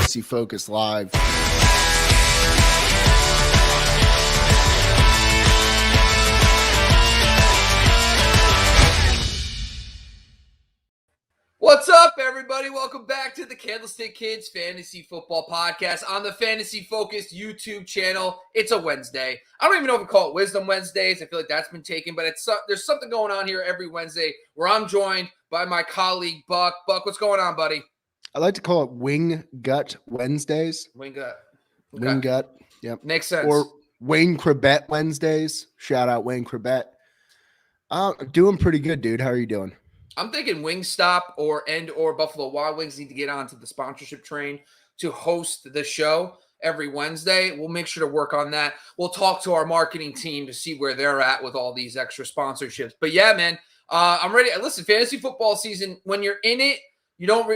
Fantasy Focus Live. What's up, everybody? Welcome back to the Candlestick Kids Fantasy Football Podcast on the Fantasy Focus YouTube channel. It's a Wednesday. I don't even know if we call it Wisdom Wednesdays. I feel like that's been taken, but there's something going on here every Wednesday where I'm joined by my colleague, Buck. Buck, what's going on, buddy? I like to call it Wing Gut Wednesdays. Wing Gut. Okay. Wing Gut. Yep. Makes sense. Or Wayne Crabette Wednesdays. Shout out Wayne Crabette. Doing pretty good, dude. How are you doing? I'm thinking Wingstop or Buffalo Wild Wings need to get onto the sponsorship train to host the show every Wednesday. We'll make sure to work on that. We'll talk to our marketing team to see where they're at with all these extra sponsorships. But yeah, man, I'm ready. Listen, fantasy football season, when you're in it, you don't.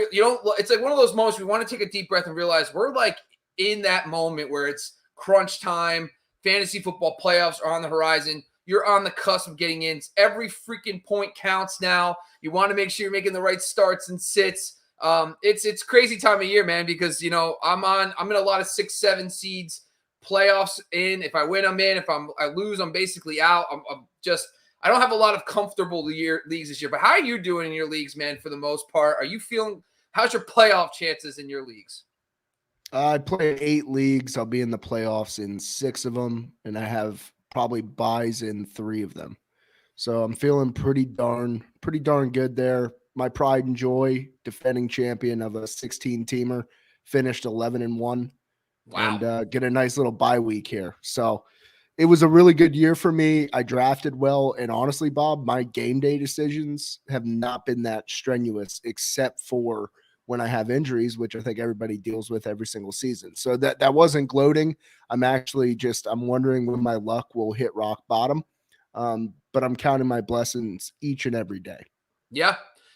It's like one of those moments we want to take a deep breath and realize we're like in that moment where it's crunch time. Fantasy football playoffs are on the horizon. You're on the cusp of getting in. Every freaking point counts now. You want to make sure you're making the right starts and sits. It's crazy time of year, man, because I'm in a lot of 6-7 seeds playoffs in. If I win, I'm in. If I lose, I'm basically out. I don't have a lot of comfortable leagues this year. But how are you doing in your leagues, man? For the most part, how's your playoff chances in your leagues? I play in 8 leagues. I'll be in the playoffs in 6 of them, and I have probably buys in 3 of them. So I'm feeling pretty darn good there. My pride and joy, defending champion of a 16-teamer, finished 11-1. Wow. And get a nice little bye week here. So it was a really good year for me. I drafted well. And honestly, Bob, my game day decisions have not been that strenuous except for when I have injuries, which I think everybody deals with every single season. So that wasn't gloating. I'm wondering when my luck will hit rock bottom. But I'm counting my blessings each and every day. Yeah.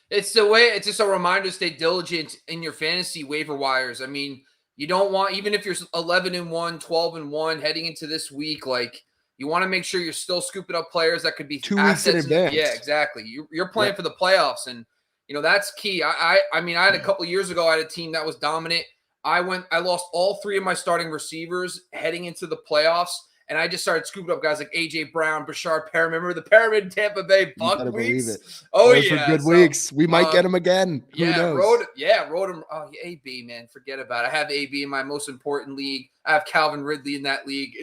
It's just a reminder to stay diligent in your fantasy waiver wires. I mean, you don't want, even if you're 11-1, 12-1 heading into this week, like you want to make sure you're still scooping up players that could be 2 weeks in advance. Yeah, exactly. You're playing for the playoffs, and that's key. I had a couple of years ago, I had a team that was dominant. I lost all 3 of my starting receivers heading into the playoffs, and I just started scooping up guys like A.J. Brown, Bashard Perriman. Remember the Perriman Tampa Bay Buck weeks? Believe it. Oh, those yeah. were good weeks. We might get him again. Who knows? Rode him. Oh, A.B., man. Forget about it. I have A.B. in my most important league. I have Calvin Ridley in that league.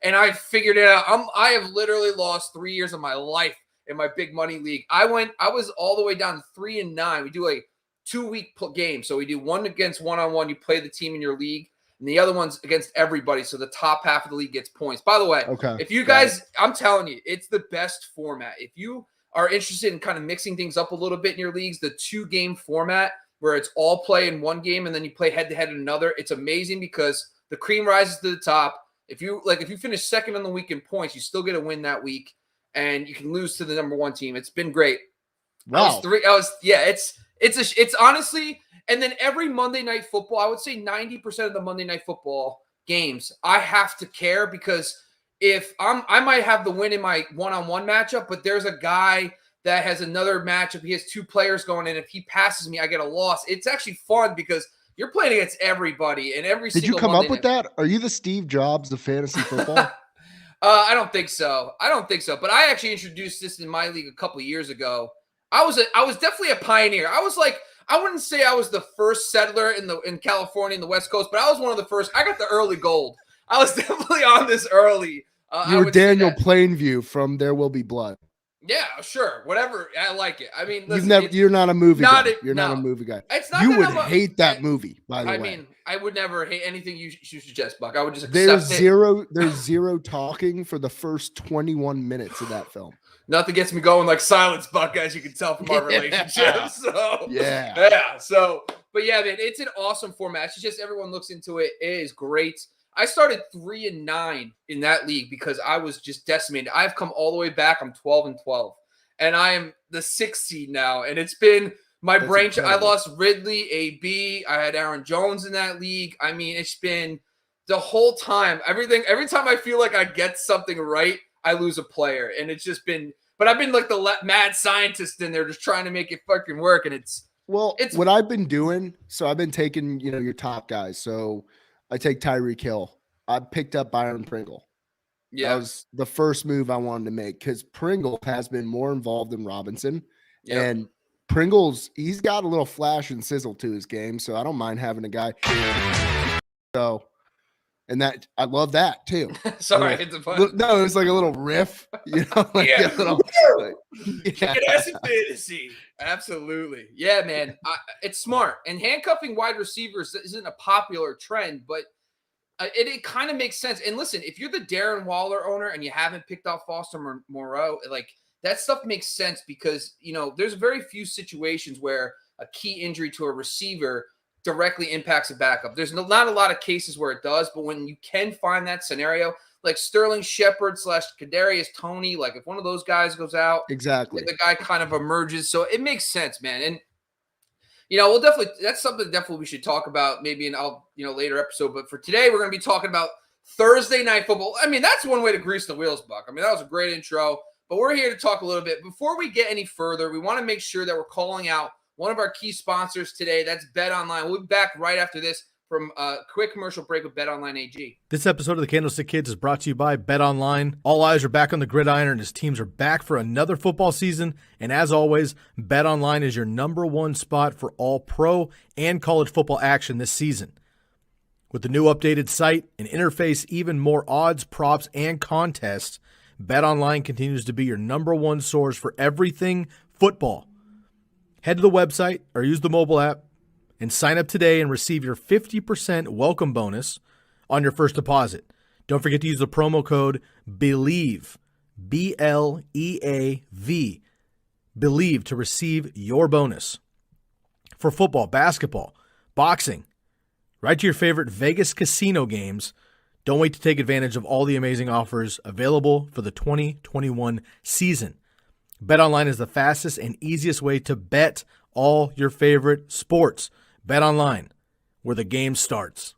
And I figured it out. I have literally lost 3 years of my life in my big money league. I was all the way down to 3-9. We do a 2-week game. So we do one against one-on-one. You play the team in your league, and the other one's against everybody. So the top half of the league gets points. By the way, if you guys, I'm telling you, it's the best format. If you are interested in kind of mixing things up a little bit in your leagues, the 2-game format where it's all play in one game and then you play head-to-head in another, it's amazing because the cream rises to the top. If you finish second on the week in points, you still get a win that week, and you can lose to the number 1 team. It's been great. Wow. It's honestly, and then every Monday Night Football, I would say 90% of the Monday Night Football games, I have to care because if I might have the win in my one-on-one matchup, but there's a guy that has another matchup. He has 2 players going in. If he passes me, I get a loss. It's actually fun because you're playing against everybody and every single. Did you come Monday up with that? Are you the Steve Jobs of fantasy football? I don't think so. But I actually introduced this in my league a couple of years ago. I was definitely a pioneer. I wouldn't say I was the first settler in California in the West Coast, but I was one of the first. I got the early gold. I was definitely on this early. You were Daniel Plainview from There Will Be Blood. Yeah, sure. Whatever. I like it. I mean, listen, you're not a movie guy. You're not a movie guy. You would hate that movie, by the way. I mean, I would never hate anything you suggest, Buck. I would just accept There's zero talking for the first 21 minutes of that film. Nothing gets me going like silence, Buck, as you can tell from our relationship. So yeah. So, but yeah, man, it's an awesome format. It's just everyone looks into it. It is great. I started 3-9 in that league because I was just decimated. I've come all the way back. I'm 12-12, and I am the 6th seed now. And it's been my brain. I lost Ridley, AB. I had Aaron Jones in that league. I mean, it's been the whole time. Every time I feel like I get something right, I lose a player, and it's just been. But I've been like the mad scientist in there, just trying to make it fucking work, and it's Well, what I've been doing, so I've been taking, your top guys. So I take Tyreek Hill. I picked up Byron Pringle. Yeah. That was the first move I wanted to make because Pringle has been more involved than Robinson. Yep. And he's got a little flash and sizzle to his game. So I don't mind having a guy. So, and that I love that too. Sorry, it's a fun. No, it's like a little riff, like yeah. a little Acid fantasy. Absolutely. Yeah, man. It's smart. And handcuffing wide receivers isn't a popular trend, but it kind of makes sense. And listen, if you're the Darren Waller owner and you haven't picked off Foster Moreau, like that stuff makes sense because, there's very few situations where a key injury to a receiver directly impacts a backup. There's not a lot of cases where it does, but when you can find that scenario, like Sterling Shepard / Kadarius Toney, like if one of those guys goes out, exactly, the guy kind of emerges. So it makes sense, man. And that's something definitely we should talk about maybe in later episode. But for today, we're going to be talking about Thursday night football. I mean, that's one way to grease the wheels, Buck. I mean, that was a great intro, but we're here to talk a little bit. Before we get any further, we want to make sure that we're calling out one of our key sponsors today. That's BetOnline. We'll be back right after this from a quick commercial break with BetOnline AG. This episode of the Candlestick Kids is brought to you by BetOnline. All eyes are back on the gridiron and his teams are back for another football season. And as always, BetOnline is your number one spot for all pro and college football action this season. With the new updated site and interface, even more odds, props, and contests, BetOnline continues to be your number one source for everything football. Head to the website or use the mobile app and sign up today and receive your 50% welcome bonus on your first deposit. Don't forget to use the promo code BELIEVE, BLEAV, BELIEVE to receive your bonus. For football, basketball, boxing, right to your favorite Vegas casino games. Don't wait to take advantage of all the amazing offers available for the 2021 season. BetOnline is the fastest and easiest way to bet all your favorite sports. BetOnline, where the game starts.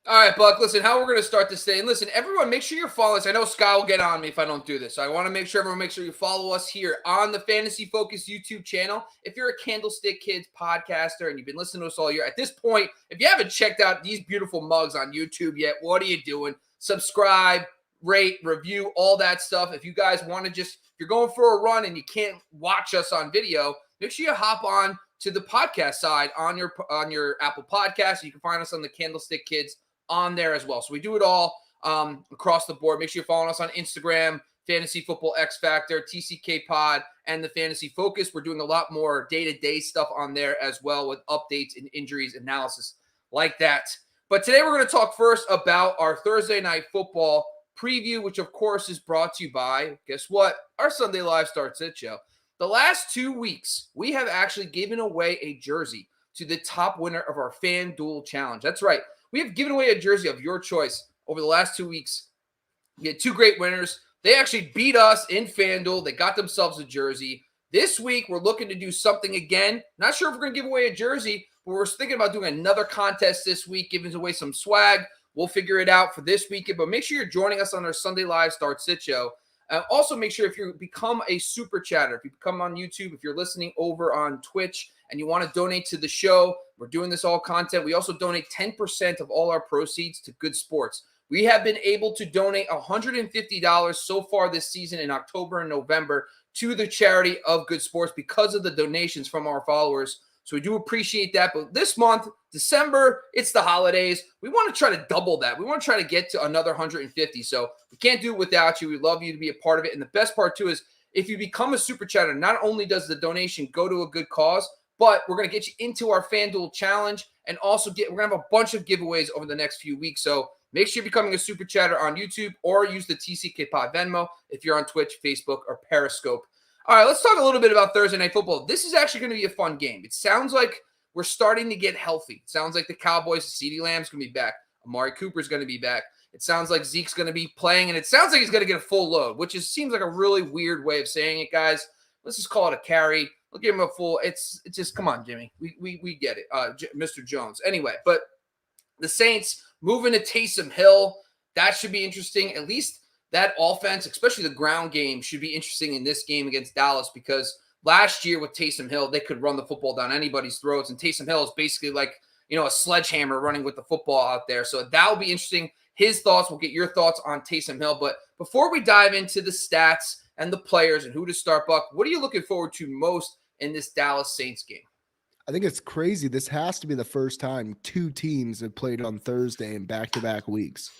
All right, Buck, listen, how we're going to start this day. And listen, everyone, make sure you're following us. I know Scott will get on me if I don't do this. So I want to make sure you follow us here on the Fantasy Focus YouTube channel. If you're a Candlestick Kids podcaster and you've been listening to us all year, at this point, if you haven't checked out these beautiful mugs on YouTube yet, what are you doing? Subscribe, rate, review, all that stuff. If you guys want to if you're going for a run and you can't watch us on video, make sure you hop on to the podcast side on your Apple Podcast. You can find us on the Candlestick Kids on there as well. So we do it all across the board. Make sure you're following us on Instagram, Fantasy Football X Factor, TCK Pod, and the Fantasy Focus. We're doing a lot more day-to-day stuff on there as well with updates and injuries analysis like that. But today we're going to talk first about our Thursday night football preview, which of course is brought to you by, guess what? Our Sunday Live Start Sit Show. The last 2 weeks, we have actually given away a jersey to the top winner of our FanDuel Challenge. That's right. We have given away a jersey of your choice over the last 2 weeks. We had two great winners. They actually beat us in FanDuel. They got themselves a jersey. This week, we're looking to do something again. Not sure if we're going to give away a jersey, but we're thinking about doing another contest this week, giving away some swag. We'll figure it out for this weekend, but make sure you're joining us on our Sunday Live Start Sit Show. Also, make sure if you become a super chatter, if you become on YouTube, if you're listening over on Twitch and you want to donate to the show, we're doing this all content. We also donate 10% of all our proceeds to Good Sports. We have been able to donate $150 so far this season in October and November to the charity of Good Sports because of the donations from our followers. So we do appreciate that. But this month, December, it's the holidays. We want to try to double that. We want to try to get to another 150. So we can't do it without you. We love you to be a part of it. And the best part, too, is if you become a super chatter, not only does the donation go to a good cause, but we're going to get you into our FanDuel challenge and also we're going to have a bunch of giveaways over the next few weeks. So make sure you're becoming a super chatter on YouTube or use the TCK Pod Venmo if you're on Twitch, Facebook, or Periscope. All right, let's talk a little bit about Thursday Night Football. This is actually going to be a fun game. It sounds like we're starting to get healthy. It sounds like the Cowboys, CeeDee Lamb's going to be back. Amari Cooper's going to be back. It sounds like Zeke's going to be playing, and it sounds like he's going to get a full load, which seems like a really weird way of saying it, guys. Let's just call it a carry. We'll give him a full. It's just, come on, Jimmy. We get it, Mr. Jones. Anyway, but the Saints moving to Taysom Hill, that should be interesting. At least that offense, especially the ground game, should be interesting in this game against Dallas because last year with Taysom Hill, they could run the football down anybody's throats. And Taysom Hill is basically like, a sledgehammer running with the football out there. So that will be interesting. His thoughts, we'll get your thoughts on Taysom Hill. But before we dive into the stats and the players and who to start, Buck, what are you looking forward to most in this Dallas Saints game? I think it's crazy. This has to be the first time two teams have played on Thursday in back-to-back weeks.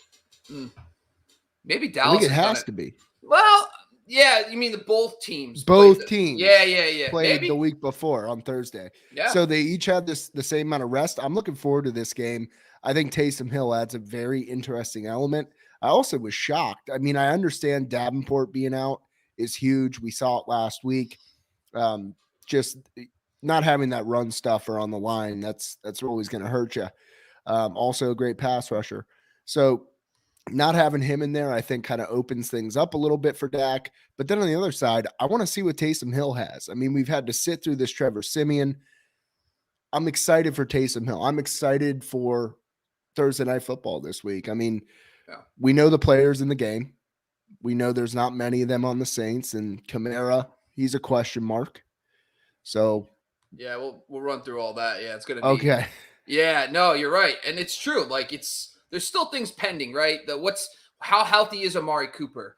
Maybe Dallas. I think it has to be. Well, yeah, you mean both teams? Both teams. Yeah. Played the week before on Thursday. Yeah. So they each had the same amount of rest. I'm looking forward to this game. I think Taysom Hill adds a very interesting element. I also was shocked. I mean, I understand Davenport being out is huge. We saw it last week. Just not having that run stuffer on the line, that's always going to hurt you. Also a great pass rusher. So not having him in there, I think, kind of opens things up a little bit for Dak. But then on the other side, I want to see what Taysom Hill has. I mean, we've had to sit through this Trevor Siemian. I'm excited for Taysom Hill. I'm excited for Thursday Night Football this week. I mean, we know the players in the game. We know there's not many of them on the Saints. And Kamara, he's a question mark. So yeah, we'll run through all that. Yeah, it's gonna be okay. Yeah, no, you're right, and it's true. Like there's still things pending, right? How healthy is Amari Cooper?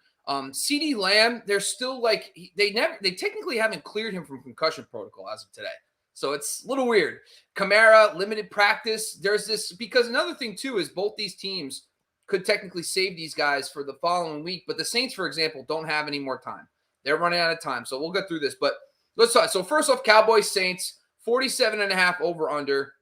CD Lamb, they're still like they technically haven't cleared him from concussion protocol as of today, so it's a little weird. Kamara, limited practice. There's this because another thing too is both these teams could technically save these guys for the following week, but the Saints, for example, don't have any more time. They're running out of time, so we'll get through this, but. Let's talk. So first off, Cowboys Saints, 47.5 over under.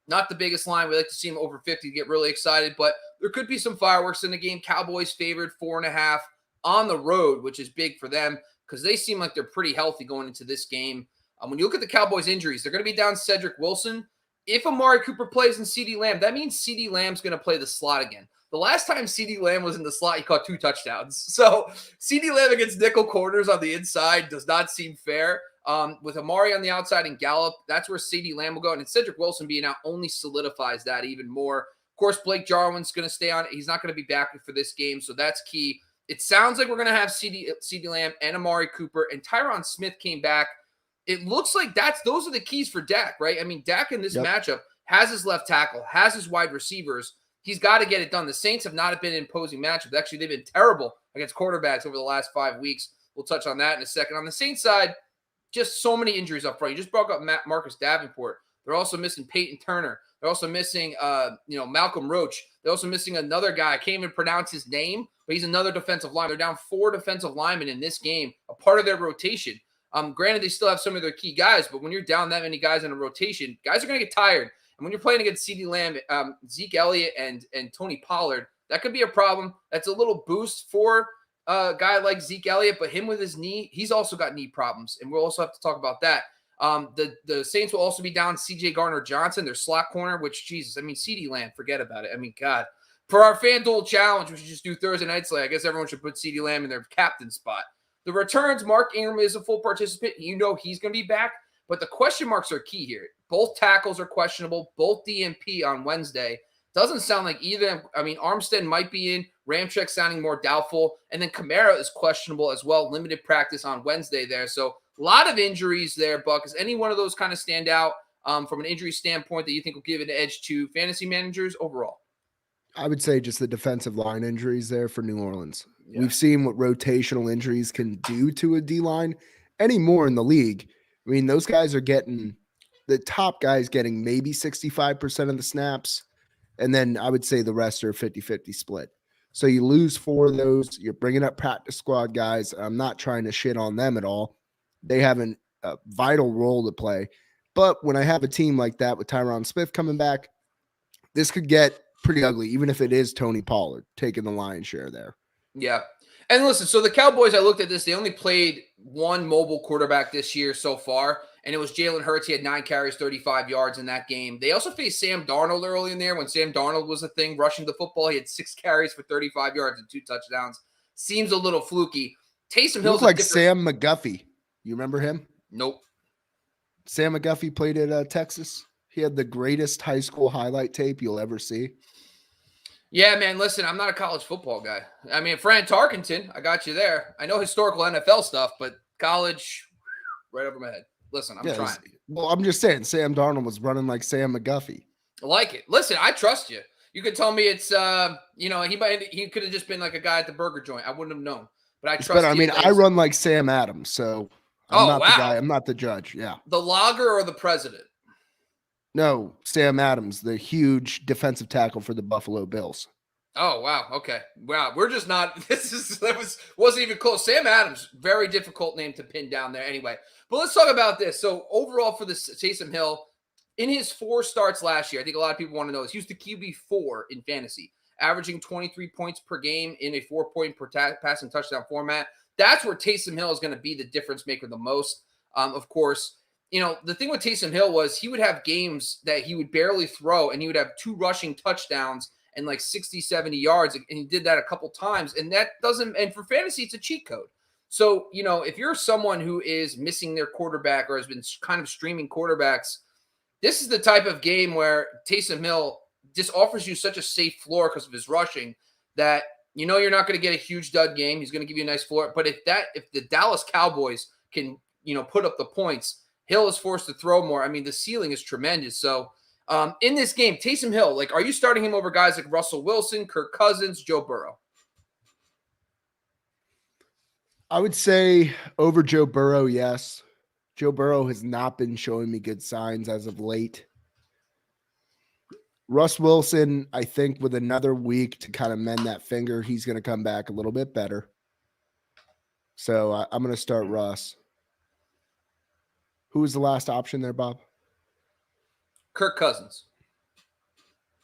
Not the biggest line. We like to see them over 50 to get really excited, but there could be some fireworks in the game. Cowboys favored 4.5 on the road, which is big for them because they seem like they're pretty healthy going into this game. When you look at the Cowboys injuries, they're going to be down Cedric Wilson. If Amari Cooper plays in CD Lamb, that means CD Lamb's going to play the slot again. The last time CD Lamb was in the slot, he caught 2 touchdowns. So CD Lamb against nickel corners on the inside does not seem fair. With Amari on the outside and Gallup, that's where CD Lamb will go. And Cedric Wilson being out only solidifies that even more. Of course, Blake Jarwin's going to stay on. He's not going to be back for this game, so that's key. It sounds like we're going to have CD Lamb and Amari Cooper, and Tyron Smith came back. It looks like those are the keys for Dak, right? I mean, Dak in this matchup has his left tackle, has his wide receivers. He's got to get it done. The Saints have not been imposing matchups. Actually, they've been terrible against quarterbacks over the last 5 weeks. We'll touch on that in a second. On the Saints side, just so many injuries up front. You just brought up Marcus Davenport. They're also missing Peyton Turner. They're also missing, Malcolm Roach. They're also missing another guy. I can't even pronounce his name, but he's another defensive lineman. They're down 4 defensive linemen in this game, a part of their rotation. Granted, they still have some of their key guys, but when you're down that many guys in a rotation, guys are going to get tired. And when you're playing against CeeDee Lamb, Zeke Elliott, and Tony Pollard, that could be a problem. That's a little boost for a guy like Zeke Elliott, but him with his knee, he's also got knee problems, and we'll also have to talk about that. The Saints will also be down CJ Gardner-Johnson, their slot corner, which, Jesus, I mean, CeeDee Lamb, forget about it. I mean, God. For our FanDuel challenge, we should just do Thursday nights. I guess everyone should put CeeDee Lamb in their captain spot. The returns, Mark Ingram is a full participant. You know he's going to be back, but the question marks are key here. Both tackles are questionable, both DNP on Wednesday. Doesn't sound like either. I mean, Armstead might be in. Ramczyk sounding more doubtful. And then Kamara is questionable as well. Limited practice on Wednesday there. So a lot of injuries there, Buck. Does any one of those kind of stand out from an injury standpoint that you think will give an edge to fantasy managers overall? I would say just the defensive line injuries there for New Orleans. Yeah. We've seen what rotational injuries can do to a D-line anymore in the league. I mean, those guys are getting – the top guys getting maybe 65% of the snaps, and then I would say the rest are 50-50 split. So you lose 4 of those. You're bringing up practice squad guys. I'm not trying to shit on them at all. They have a vital role to play. But when I have a team like that with Tyron Smith coming back, this could get pretty ugly, even if it is Tony Pollard taking the lion's share there. Yeah. And listen, so the Cowboys, I looked at this. They only played one mobile quarterback this year so far, and it was Jalen Hurts. He had 9 carries, 35 yards in that game. They also faced Sam Darnold early in there when Sam Darnold was a thing, rushing the football. He had 6 carries for 35 yards and 2 touchdowns. Seems a little fluky. Taysom Hill's like Sam McGuffey. You remember him? Nope. Sam McGuffey played at Texas. He had the greatest high school highlight tape you'll ever see. Yeah, man, listen, I'm not a college football guy. I mean, Fran Tarkenton, I got you there. I know historical NFL stuff, but college, right over my head. Listen, I'm Yeah, trying. well, I'm just saying, Sam Darnold was running like Sam McGuffey. I like it. Listen, I trust you. You could tell me it's, he could have just been like a guy at the burger joint. I wouldn't have known, but I trust you. I mean, I run like Sam Adams, so I'm not the guy. I'm not the judge. Yeah. The logger or the president? No, Sam Adams, the huge defensive tackle for the Buffalo Bills. Oh, wow. Okay. Wow. We're just not, wasn't even close. Sam Adams, very difficult name to pin down there anyway. But let's talk about this. So overall for this Taysom Hill, in his 4 starts last year, I think a lot of people want to know this. He was the QB4 in fantasy, averaging 23 points per game in a 4-point per pass and touchdown format. That's where Taysom Hill is going to be the difference maker the most. Of course, the thing with Taysom Hill was he would have games that he would barely throw, and he would have 2 rushing touchdowns and like 60, 70 yards. And he did that a couple times. And that doesn't, and for fantasy, it's a cheat code. So, if you're someone who is missing their quarterback or has been kind of streaming quarterbacks, this is the type of game where Taysom Hill just offers you such a safe floor because of his rushing that you're not going to get a huge dud game. He's going to give you a nice floor. But if the Dallas Cowboys can, put up the points, Hill is forced to throw more. I mean, the ceiling is tremendous. So in this game, Taysom Hill, are you starting him over guys like Russell Wilson, Kirk Cousins, Joe Burrow? I would say over Joe Burrow, yes. Joe Burrow has not been showing me good signs as of late. Russ Wilson, I think with another week to kind of mend that finger, he's going to come back a little bit better. So I'm going to start Russ. Who was the last option there, Bob? Kirk Cousins.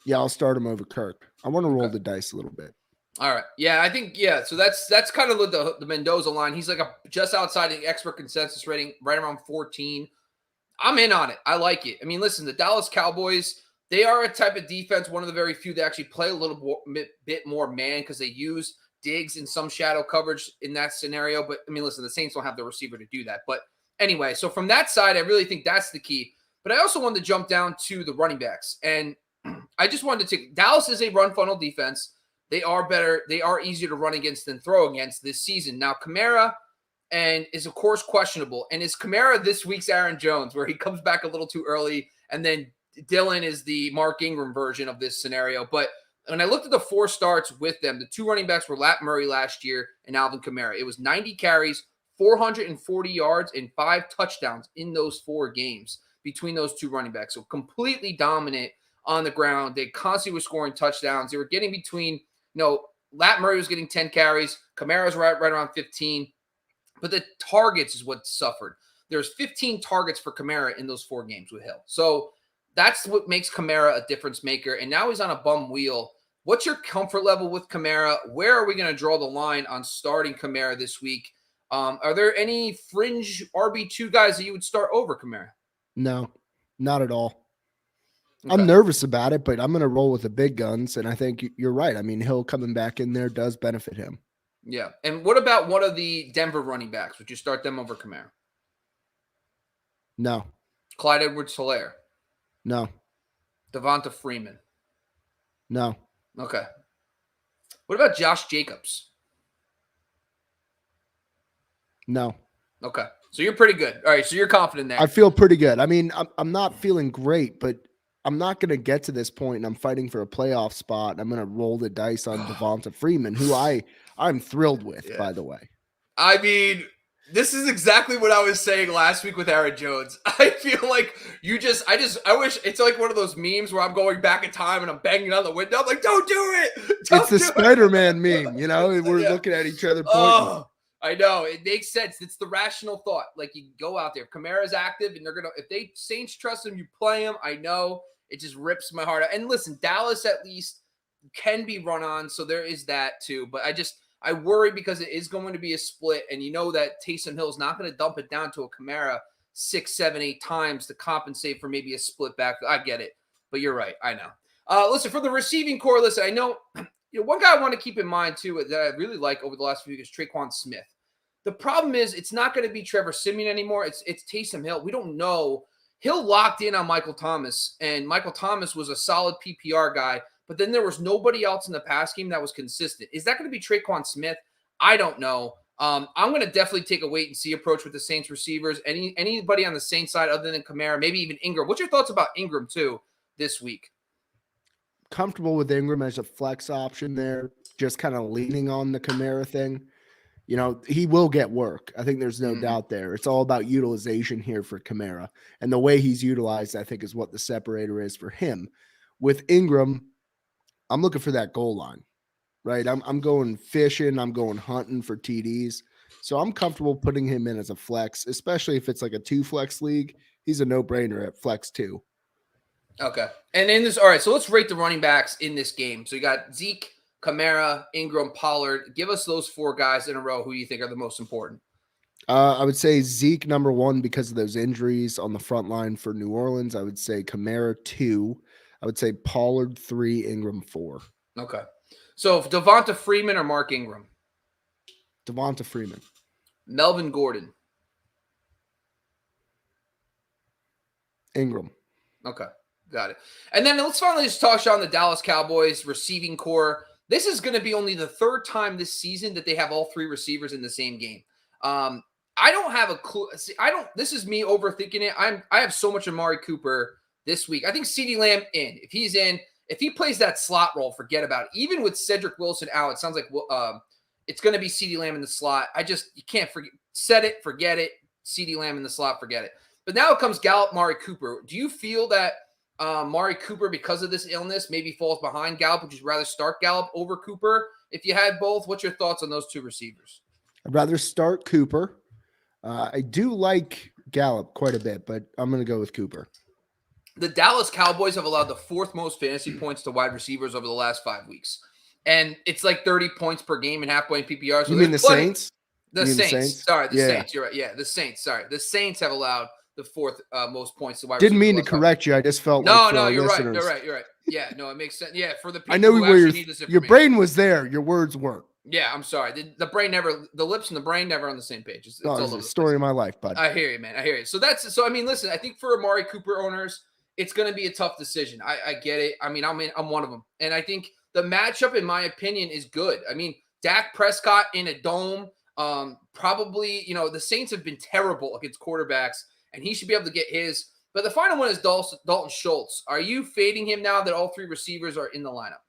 Yeah, I'll start him over Kirk. I want to roll the dice a little bit. All right. Yeah, I think, so that's kind of the Mendoza line. He's like just outside the expert consensus rating, right around 14. I'm in on it. I like it. I mean, listen, the Dallas Cowboys, they are a type of defense, one of the very few that actually play a little bit more man because they use Diggs in some shadow coverage in that scenario. But, I mean, listen, the Saints don't have the receiver to do that. But anyway, so from that side, I really think that's the key. But I also wanted to jump down to the running backs. And I just wanted to take – Dallas is a run funnel defense. They are better. They are easier to run against than throw against this season. Now, Kamara is, of course, questionable. And is Kamara this week's Aaron Jones, where he comes back a little too early, and then Dylan is the Mark Ingram version of this scenario. But when I looked at the 4 starts with them, the 2 running backs were Lat Murray last year and Alvin Kamara. It was 90 carries, 440 yards, and 5 touchdowns in those 4 games between those 2 running backs. So completely dominant on the ground. They constantly were scoring touchdowns. They were getting between – Lat Murray was getting 10 carries. Kamara's right around 15. But the targets is what suffered. There's 15 targets for Kamara in those 4 games with Hill. So that's what makes Kamara a difference maker. And now he's on a bum wheel. What's your comfort level with Kamara? Where are we going to draw the line on starting Kamara this week? Are there any fringe RB2 guys that you would start over Kamara? No, not at all. Okay. I'm nervous about it, but I'm going to roll with the big guns, and I think you're right. I mean, Hill coming back in there does benefit him. Yeah. And what about one of the Denver running backs? Would you start them over Kamara? No. Clyde Edwards-Helaire? No. Devonta Freeman? No. Okay. What about Josh Jacobs? No. Okay. So you're pretty good. All right. So you're confident there. I feel pretty good. I mean, I'm not feeling great, but I'm not going to get to this point and I'm fighting for a playoff spot. And I'm going to roll the dice on Devonta Freeman, who I'm thrilled with, by the way. I mean, this is exactly what I was saying last week with Aaron Jones. I feel like I wish it's like one of those memes where I'm going back in time and I'm banging on the window. I'm like, don't do it. It's the Spider-Man meme, we're looking at each other pointing. Oh, I know. It makes sense. It's the rational thought. Like, you go out there. If Kamara's active and if Saints trust him, you play him. I know. It just rips my heart out. And listen, Dallas at least can be run on, so there is that too. But I worry because it is going to be a split, and you know that Taysom Hill is not going to dump it down to a Kamara 6, 7, 8 times to compensate for maybe a split back. I get it, but you're right. I know. Listen, for the receiving core, I know one guy I want to keep in mind too that I really like over the last few weeks is Tre'Quan Smith. The problem is it's not going to be Trevor Siemian anymore. It's Taysom Hill. We don't know. Hill locked in on Michael Thomas, and Michael Thomas was a solid PPR guy, but then there was nobody else in the pass game that was consistent. Is that going to be Tre'Quan Smith? I don't know. I'm going to definitely take a wait-and-see approach with the Saints receivers. Anybody on the Saints side other than Kamara, maybe even Ingram. What's your thoughts about Ingram, too, this week? Comfortable with Ingram as a flex option there, just kind of leaning on the Kamara thing. You know, he will get work. I think there's no doubt there. It's all about utilization here for Kamara. And the way he's utilized, I think, is what the separator is for him. With Ingram, I'm looking for that goal line, right? I'm going fishing. I'm going hunting for TDs. So I'm comfortable putting him in as a flex, especially if it's like a 2-flex league. He's a no-brainer at flex 2. Okay. And in this, all right, so let's rate the running backs in this game. So you got Zeke, Kamara, Ingram, Pollard. Give us those 4 guys in a row who you think are the most important. I would say Zeke number 1 because of those injuries on the front line for New Orleans. I would say Kamara 2. I would say Pollard 3, Ingram 4. Okay. So Devonta Freeman or Mark Ingram? Devonta Freeman. Melvin Gordon. Ingram. Okay. Got it. And then let's finally just touch on the Dallas Cowboys receiving core. This is going to be only the 3rd time this season that they have all 3 receivers in the same game. I don't have a clue. See, this is me overthinking it. I have so much Amari Cooper this week. I think CeeDee Lamb in. If he's in, if he plays that slot role, forget about it. Even with Cedric Wilson out, it sounds like it's going to be CeeDee Lamb in the slot. You can't forget. Set it, forget it. CeeDee Lamb in the slot, forget it. But now it comes Gallup, Amari Cooper. Do you feel that Amari Cooper, because of this illness, maybe falls behind Gallup? Would you rather start Gallup over Cooper if you had both? What's your thoughts on those 2 receivers? I'd rather start Cooper. I do like Gallup quite a bit, but I'm going to go with Cooper. The Dallas Cowboys have allowed the 4th most fantasy points to wide receivers over the last 5 weeks. And it's like 30 points per game in half-point PPR. So you mean the Saints? The Saints. Sorry, the yeah. Saints. You're right. Yeah, the Saints. Sorry. The Saints have allowed the 4th most points to wide Didn't receivers. mean to correct you. I just felt No, you're right. You're right. You're right. Yeah, no, it makes sense. Yeah, for the people I know who where actually need this your information. brain was there. Your words weren't. Yeah, I'm sorry. The lips and the brain never on the same page. It's all the story of my life, bud. I hear you, man. I hear you. So I mean, listen, I think for Amari Cooper owners, it's going to be a tough decision. I get it. I mean, I'm one of them. And I think the matchup, in my opinion, is good. I mean, Dak Prescott in a dome, probably, the Saints have been terrible against quarterbacks, and he should be able to get his. But the final one is Dalton Schultz. Are you fading him now that all 3 receivers are in the lineup?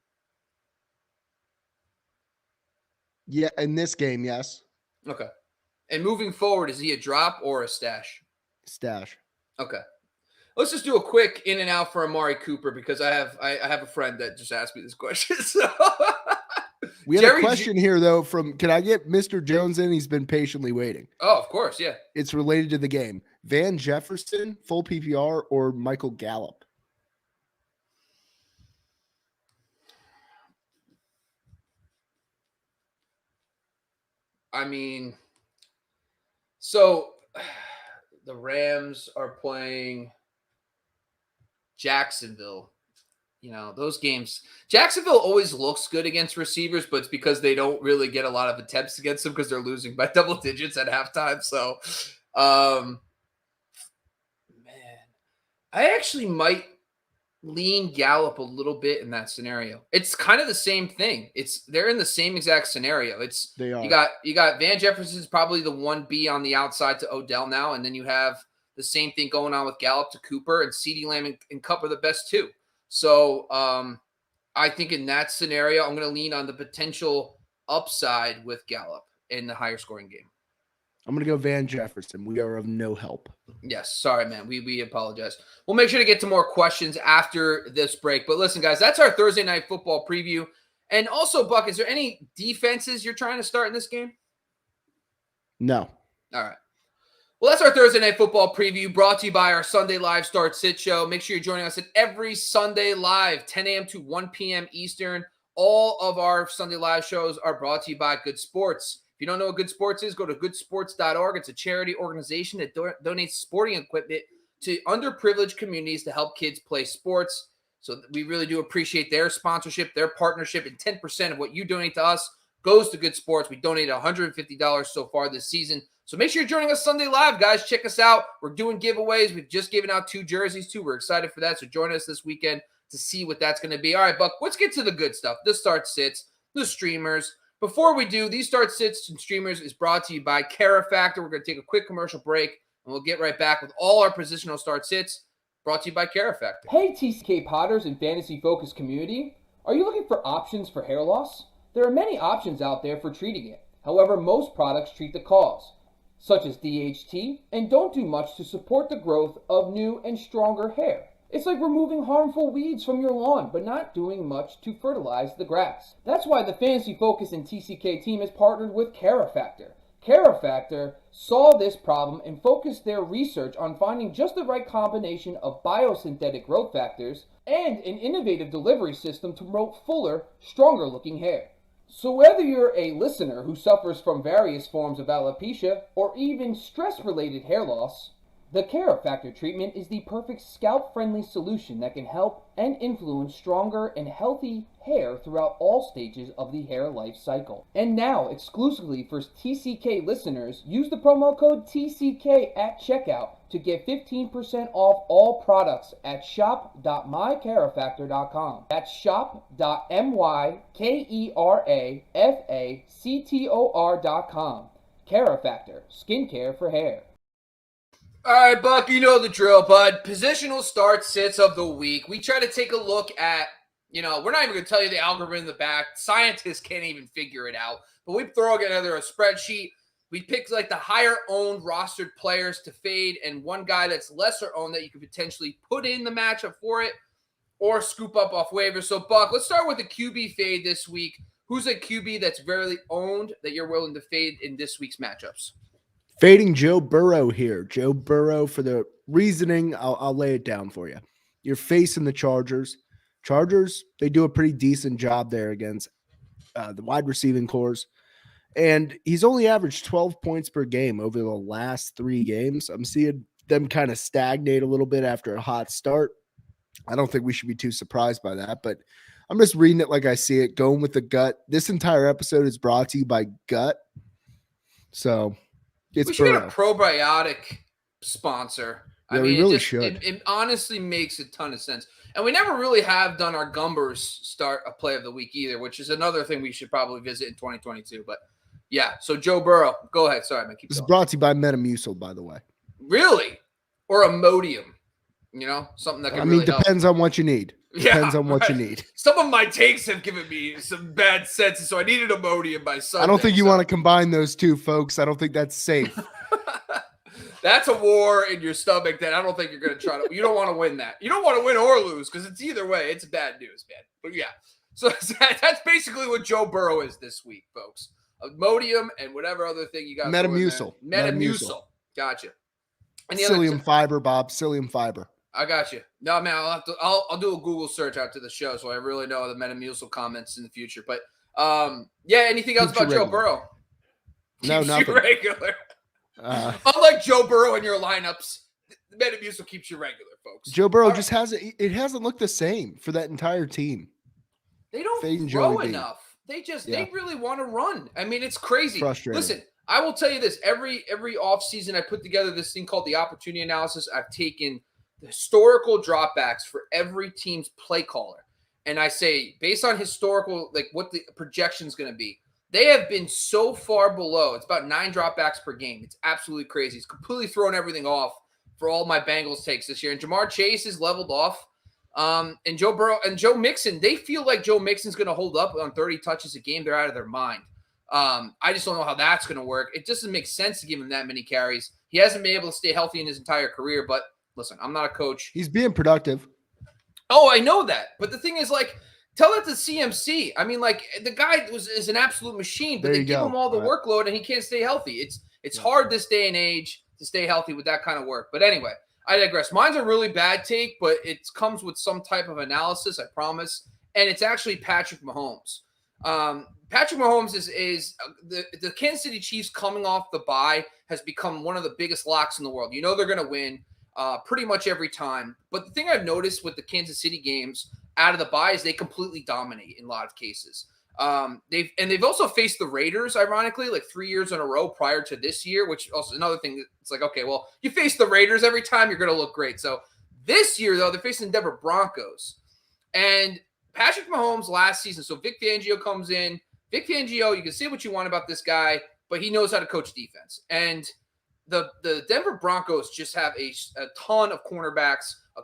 Yeah, in this game, yes. Okay. And moving forward, is he a drop or a stash? Stash. Okay. Let's just do a quick in and out for Amari Cooper because I have a friend that just asked me this question. So we have a question here, though, can I get Mr. Jones in? He's been patiently waiting. Oh, of course, yeah. It's related to the game. Van Jefferson, full PPR, or Michael Gallup? I mean, so the Rams are playing Jacksonville. Those games. Jacksonville always looks good against receivers, but it's because they don't really get a lot of attempts against them because they're losing by double digits at halftime. So, man, I actually might lean Gallup a little bit in that scenario. It's kind of the same thing. They're in the same exact scenario. They are. You got Van Jefferson's probably the 1B on the outside to Odell now, and then you have the same thing going on with Gallup to Cooper, and CeeDee Lamb and Kupp are the best 2. So I think in that scenario, I'm going to lean on the potential upside with Gallup in the higher scoring game. I'm going to go Van Jefferson. We are of no help. Yes. Sorry, man. We apologize. We'll make sure to get to more questions after this break. But listen, guys, that's our Thursday night football preview. And also, Buck, is there any defenses you're trying to start in this game? No. All right. Well, that's our Thursday night football preview brought to you by our Sunday Live Start Sit Show. Make sure you're joining us at every Sunday live, 10 a.m. to 1 p.m. Eastern. All of our Sunday Live shows are brought to you by Good Sports. If you don't know what Good Sports is, go to goodsports.org. It's a charity organization that donates sporting equipment to underprivileged communities to help kids play sports. So we really do appreciate their sponsorship, their partnership, and 10% of what you donate to us goes to Good Sports. We donated $150 so far this season. So make sure you're joining us Sunday Live, guys. Check us out. We're doing giveaways. We've just given out 2 jerseys, too. We're excited for that. So join us this weekend to see what that's going to be. All right, Buck, let's get to the good stuff. The start sits, the streamers. Before we do, these start sits and streamers is brought to you by Factor. We're going to take a quick commercial break, and we'll get right back with all our positional start sits brought to you by Factor. Hey, TCK Potters and Fantasy Focus community. Are you looking for options for hair loss? There are many options out there for treating it. However, most products treat the cause, such as DHT, and don't do much to support the growth of new and stronger hair. It's like removing harmful weeds from your lawn, but not doing much to fertilize the grass. That's why the Fantasy Focus and TCK team has partnered with Factor. Factor saw this problem and focused their research on finding just the right combination of biosynthetic growth factors and an innovative delivery system to promote fuller, stronger-looking hair. So whether you're a listener who suffers from various forms of alopecia or even stress-related hair loss, the Factor treatment is the perfect scalp-friendly solution that can help and influence stronger and healthy hair throughout all stages of the hair life cycle. And now, exclusively for TCK listeners, use the promo code TCK at checkout to get 15% off all products at shop.mycarafactor.com. That's shop.mykerafactor.com. Carafactor, skincare for hair. All right, Buck, you know the drill, bud. Positional start sits of the week. We try to take a look at, we're not even going to tell you the algorithm in the back. Scientists can't even figure it out. But we throw together a spreadsheet. We pick like the higher owned rostered players to fade and one guy that's lesser owned that you could potentially put in the matchup for it or scoop up off waivers. So, Buck, let's start with the QB fade this week. Who's a QB that's very owned that you're willing to fade in this week's matchups? Fading Joe Burrow here. Joe Burrow, for the reasoning, I'll lay it down for you. You're facing the Chargers. Chargers, they do a pretty decent job there against the wide receiving cores. And he's only averaged 12 points per game over the last 3 games. I'm seeing them kind of stagnate a little bit after a hot start. I don't think we should be too surprised by that, but I'm just reading it like I see it, going with the gut. This entire episode is brought to you by Gut. So we should get a probiotic sponsor. Yeah, I mean, we really should. It honestly makes a ton of sense. And we never really have done our Gumbers start a play of the week either, which is another thing we should probably visit in 2022. But yeah, so Joe Burrow, go ahead. Sorry, man. This is brought to you by Metamucil, by the way. Really? Or Imodium? Something that can really help. Depends on what you need. Depends on what you need. Some of my takes have given me some bad sense, so I needed Imodium by Sunday. I don't think you want to combine those two, folks. I don't think that's safe. That's a war in your stomach that I don't think you're going to try to – you don't want to win that. You don't want to win or lose because it's either way. It's bad news, man. But, yeah. So that's basically what Joe Burrow is this week, folks. Imodium and whatever other thing you got. Metamucil. Metamucil. Gotcha. Psyllium fiber, Bob. Psyllium fiber. I got you. No, man, I'll do a Google search out to the show so I really know the Metamucil comments in the future. But, anything else about Joe Burrow? No, nothing. Regular. Unlike Joe Burrow in your lineups, the Metamucil keeps you regular, folks. Joe Burrow just hasn't looked the same for that entire team. They don't throw enough. They really want to run. I mean, it's crazy. Frustrating. Listen, I will tell you this. Every offseason, I put together this thing called the opportunity analysis. I've taken the historical dropbacks for every team's play caller. And I say, based on historical, like what the projection is going to be, they have been so far below. It's about 9 dropbacks per game. It's absolutely crazy. It's completely thrown everything off for all my Bengals takes this year. And Jamar Chase is leveled off. And Joe Burrow and Joe Mixon, they feel like Joe Mixon's going to hold up on 30 touches a game. They're out of their mind. I just don't know how that's going to work. It just doesn't make sense to give him that many carries. He hasn't been able to stay healthy in his entire career, but listen, I'm not a coach. He's being productive. Oh, I know that. But the thing is, like, tell it to CMC. I mean, like, the guy is an absolute machine, but they give him all the workload and he can't stay healthy. It's hard this day and age to stay healthy with that kind of work. But anyway, I digress. Mine's a really bad take, but it comes with some type of analysis, I promise. And it's actually Patrick Mahomes. Patrick Mahomes is the Kansas City Chiefs coming off the bye has become one of the biggest locks in the world. You know they're going to win pretty much every time. But the thing I've noticed with the Kansas City games out of the bye is they completely dominate in a lot of cases. They've also faced the Raiders, ironically, like 3 years in a row prior to this year, which also another thing. It's like, okay, well, you face the Raiders every time, you're going to look great. So this year, though, they're facing the Denver Broncos. And Patrick Mahomes last season, so Vic Fangio comes in. Vic Fangio, you can say what you want about this guy, but he knows how to coach defense. And the Denver Broncos just have a ton of cornerbacks, a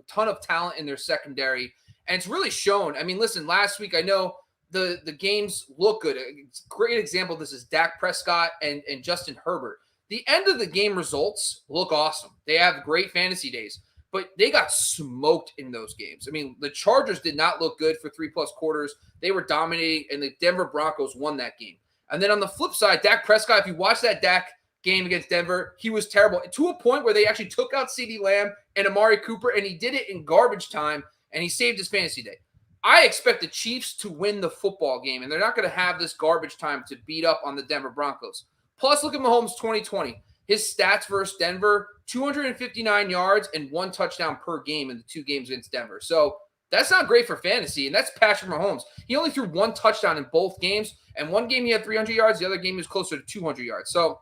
ton of talent in their secondary, and it's really shown. I mean, listen, last week, I know the games look good. A great example of this is Dak Prescott and Justin Herbert. The end of the game results look awesome. They have great fantasy days, but they got smoked in those games. I mean, the Chargers did not look good for 3+ quarters. They were dominating, and the Denver Broncos won that game. And then on the flip side, Dak Prescott, if you watch that Dak game against Denver, he was terrible to a point where they actually took out CeeDee Lamb and Amari Cooper, and he did it in garbage time, and he saved his fantasy day. I expect the Chiefs to win the football game, and they're not going to have this garbage time to beat up on the Denver Broncos. Plus, look at Mahomes 2020. His stats versus Denver, 259 yards and 1 touchdown per game in the 2 games against Denver. So that's not great for fantasy, and that's Patrick Mahomes. He only threw 1 touchdown in both games, and one game he had 300 yards. The other game he was closer to 200 yards. So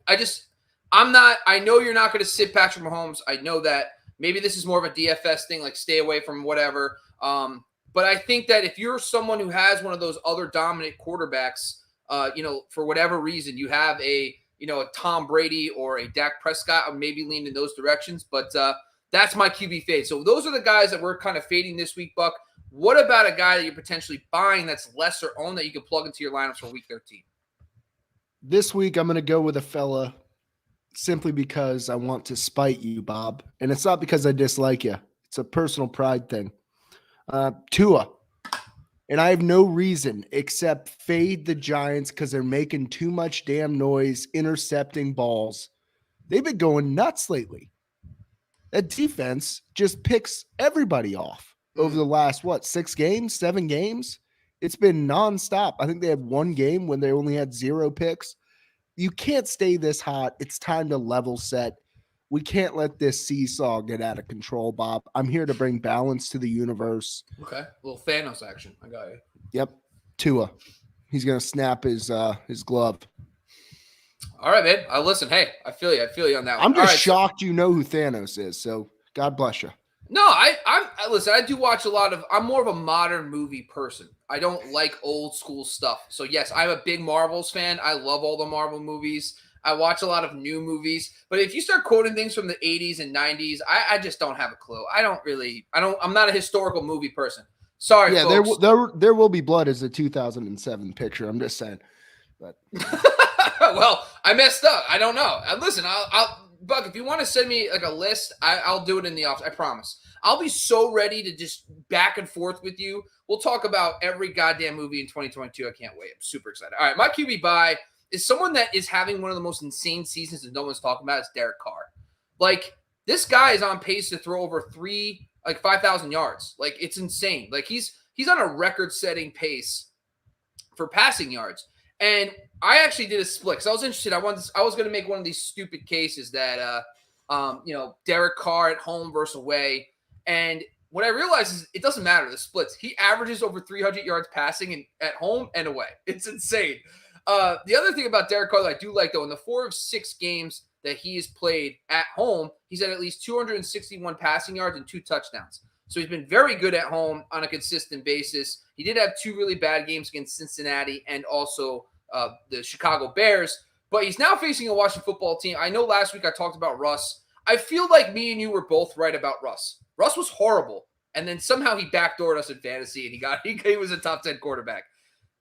I know you're not going to sit Patrick Mahomes. I know that maybe this is more of a DFS thing, like stay away from whatever. But I think that if you're someone who has one of those other dominant quarterbacks, for whatever reason, you have a Tom Brady or a Dak Prescott, I would maybe lean in those directions. But that's my QB fade. So those are the guys that we're kind of fading this week, Buck. What about a guy that you're potentially buying that's lesser owned that you can plug into your lineups for week 13? This week, I'm going to go with a fella simply because I want to spite you, Bob. And it's not because I dislike you. It's a personal pride thing. Tua. And I have no reason except fade the Giants because they're making too much damn noise, intercepting balls. They've been going nuts lately. That defense just picks everybody off over the last, 6 games, 7 games? It's been nonstop. I think they had 1 game when they only had 0 picks. You can't stay this hot. It's time to level set. We can't let this seesaw get out of control, Bob. I'm here to bring balance to the universe. Okay. A little Thanos action. I got you. Yep. Tua. He's going to snap his glove. All right, man. Listen, hey, I feel you on that one. I'm just shocked you know who Thanos is, so God bless you. No, I listen, I do watch a lot of – I'm more of a modern movie person. I don't like old school stuff. So, yes, I'm a big Marvels fan. I love all the Marvel movies. I watch a lot of new movies. But if you start quoting things from the 80s and 90s, I just don't have a clue. I'm not a historical movie person. Sorry, folks. There will be blood as a 2007 picture. I'm just saying. But well, I messed up. I don't know. Listen, I'll Buck, if you want to send me like a list, I'll do it in the office. I promise. I'll be so ready to just back and forth with you. We'll talk about every goddamn movie in 2022. I can't wait. I'm super excited. All right, my QB buy is someone that is having one of the most insane seasons that no one's talking about. It's Derek Carr. Like, this guy is on pace to throw over 5,000 yards. Like, it's insane. Like, he's on a record-setting pace for passing yards. And I actually did a split because I was interested. I was going to make one of these stupid cases that, Derek Carr at home versus away. And what I realized is it doesn't matter, the splits. He averages over 300 yards passing at home and away. It's insane. The other thing about Derek Carr that I do like, though, in the 4 of 6 games that he has played at home, he's had at least 261 passing yards and 2 touchdowns. So he's been very good at home on a consistent basis. He did have 2 really bad games against Cincinnati and also the Chicago Bears, but he's now facing a Washington football team. I know last week I talked about Russ. I feel like me and you were both right about Russ. Russ was horrible, and then somehow he backdoored us in fantasy, and he was a top 10 quarterback.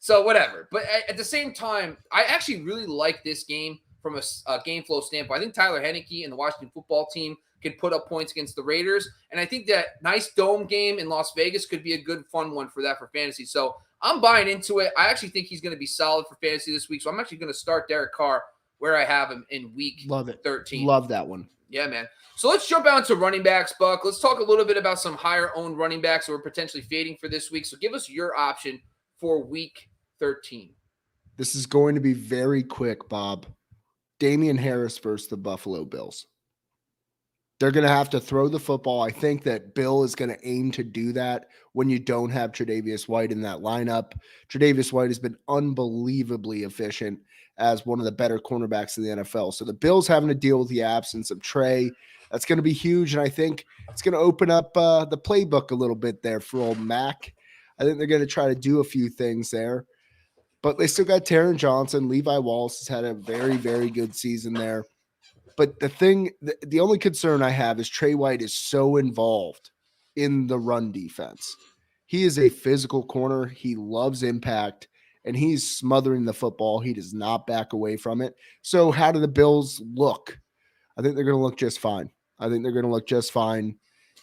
So whatever. But at the same time, I actually really like this game from a game flow standpoint. I think Tyler Henning and the Washington football team can put up points against the Raiders. And I think that nice dome game in Las Vegas could be a good, fun one for that for fantasy. So I'm buying into it. I actually think he's going to be solid for fantasy this week. So I'm actually going to start Derek Carr where I have him in week 13. Love that one. Yeah, man. So let's jump out to running backs, Buck. Let's talk a little bit about some higher-owned running backs that we're potentially fading for this week. So give us your option for week 13. This is going to be very quick, Bob. Damian Harris versus the Buffalo Bills. They're going to have to throw the football. I think that Bill is going to aim to do that when you don't have Tre'Davious White in that lineup. Tre'Davious White has been unbelievably efficient as one of the better cornerbacks in the NFL. So the Bills having to deal with the absence of Trey, that's going to be huge. And I think it's going to open up the playbook a little bit there for old Mac. I think they're going to try to do a few things there. But they still got Taron Johnson. Levi Wallace has had a very, very good season there. But the only concern I have is Trey White is so involved in the run defense. He is a physical corner. He loves impact, and he's smothering the football. He does not back away from it. So how do the Bills look? I think they're going to look just fine.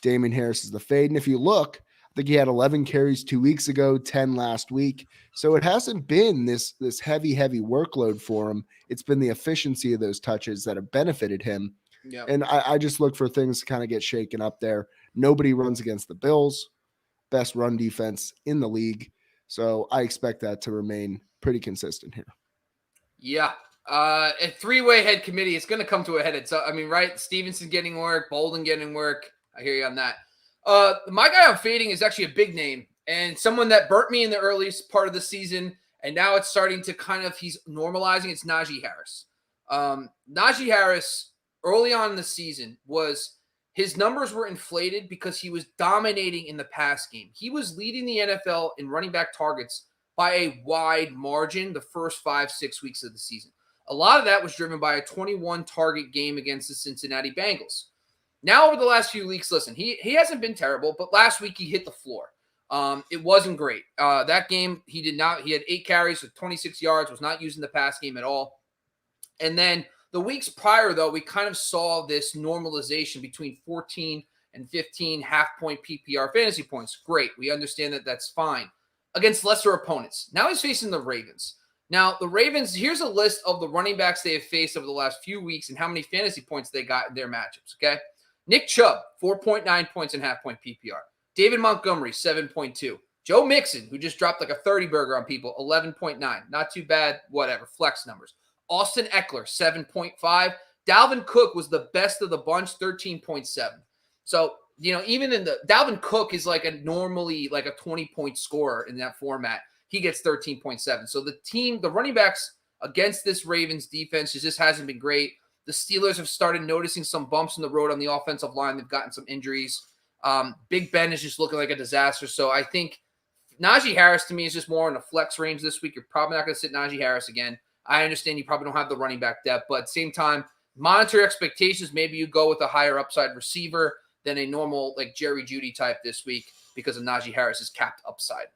Damian Harris is the fade. And if you look, I think he had 11 carries 2 weeks ago, 10 last week. So it hasn't been this heavy workload for him. It's been the efficiency of those touches that have benefited him. Yep. And I just look for things to kind of get shaken up there. Nobody runs against the Bills. Best run defense in the league. So I expect that to remain pretty consistent here. Yeah. A three-way head committee, it's going to come to a head. So, I mean, right? Stevenson getting work, Bolden getting work. I hear you on that. My guy I'm fading is actually a big name and someone that burnt me in the earliest part of the season. And now it's starting to he's normalizing. It's Naji Harris. Naji Harris early on in the season his numbers were inflated because he was dominating in the pass game. He was leading the NFL in running back targets by a wide margin the first 5-6 weeks of the season. A lot of that was driven by a 21 target game against the Cincinnati Bengals. Now, over the last few weeks, listen, he hasn't been terrible, but last week he hit the floor. It wasn't great. That game, he had 8 carries with 26 yards, was not using the pass game at all. And then the weeks prior, though, we kind of saw this normalization between 14 and 15 half-point PPR fantasy points. Great. We understand that that's fine. Against lesser opponents. Now he's facing the Ravens. Now, the Ravens, here's a list of the running backs they have faced over the last few weeks and how many fantasy points they got in their matchups, okay? Nick Chubb, 4.9 points in half-point PPR. David Montgomery, 7.2. Joe Mixon, who just dropped like a 30-burger on people, 11.9. Not too bad, whatever, flex numbers. Austin Eckler, 7.5. Dalvin Cook was the best of the bunch, 13.7. So, even in Dalvin Cook is normally a 20-point scorer in that format. He gets 13.7. So the running backs against this Ravens defense just hasn't been great. The Steelers have started noticing some bumps in the road on the offensive line. They've gotten some injuries. Big Ben is just looking like a disaster. So I think Naji Harris to me is just more in the flex range this week. You're probably not going to sit Naji Harris again. I understand you probably don't have the running back depth, but at the same time, monitor expectations. Maybe you go with a higher upside receiver than a normal Jerry Judy type this week because of Naji Harris's capped upside.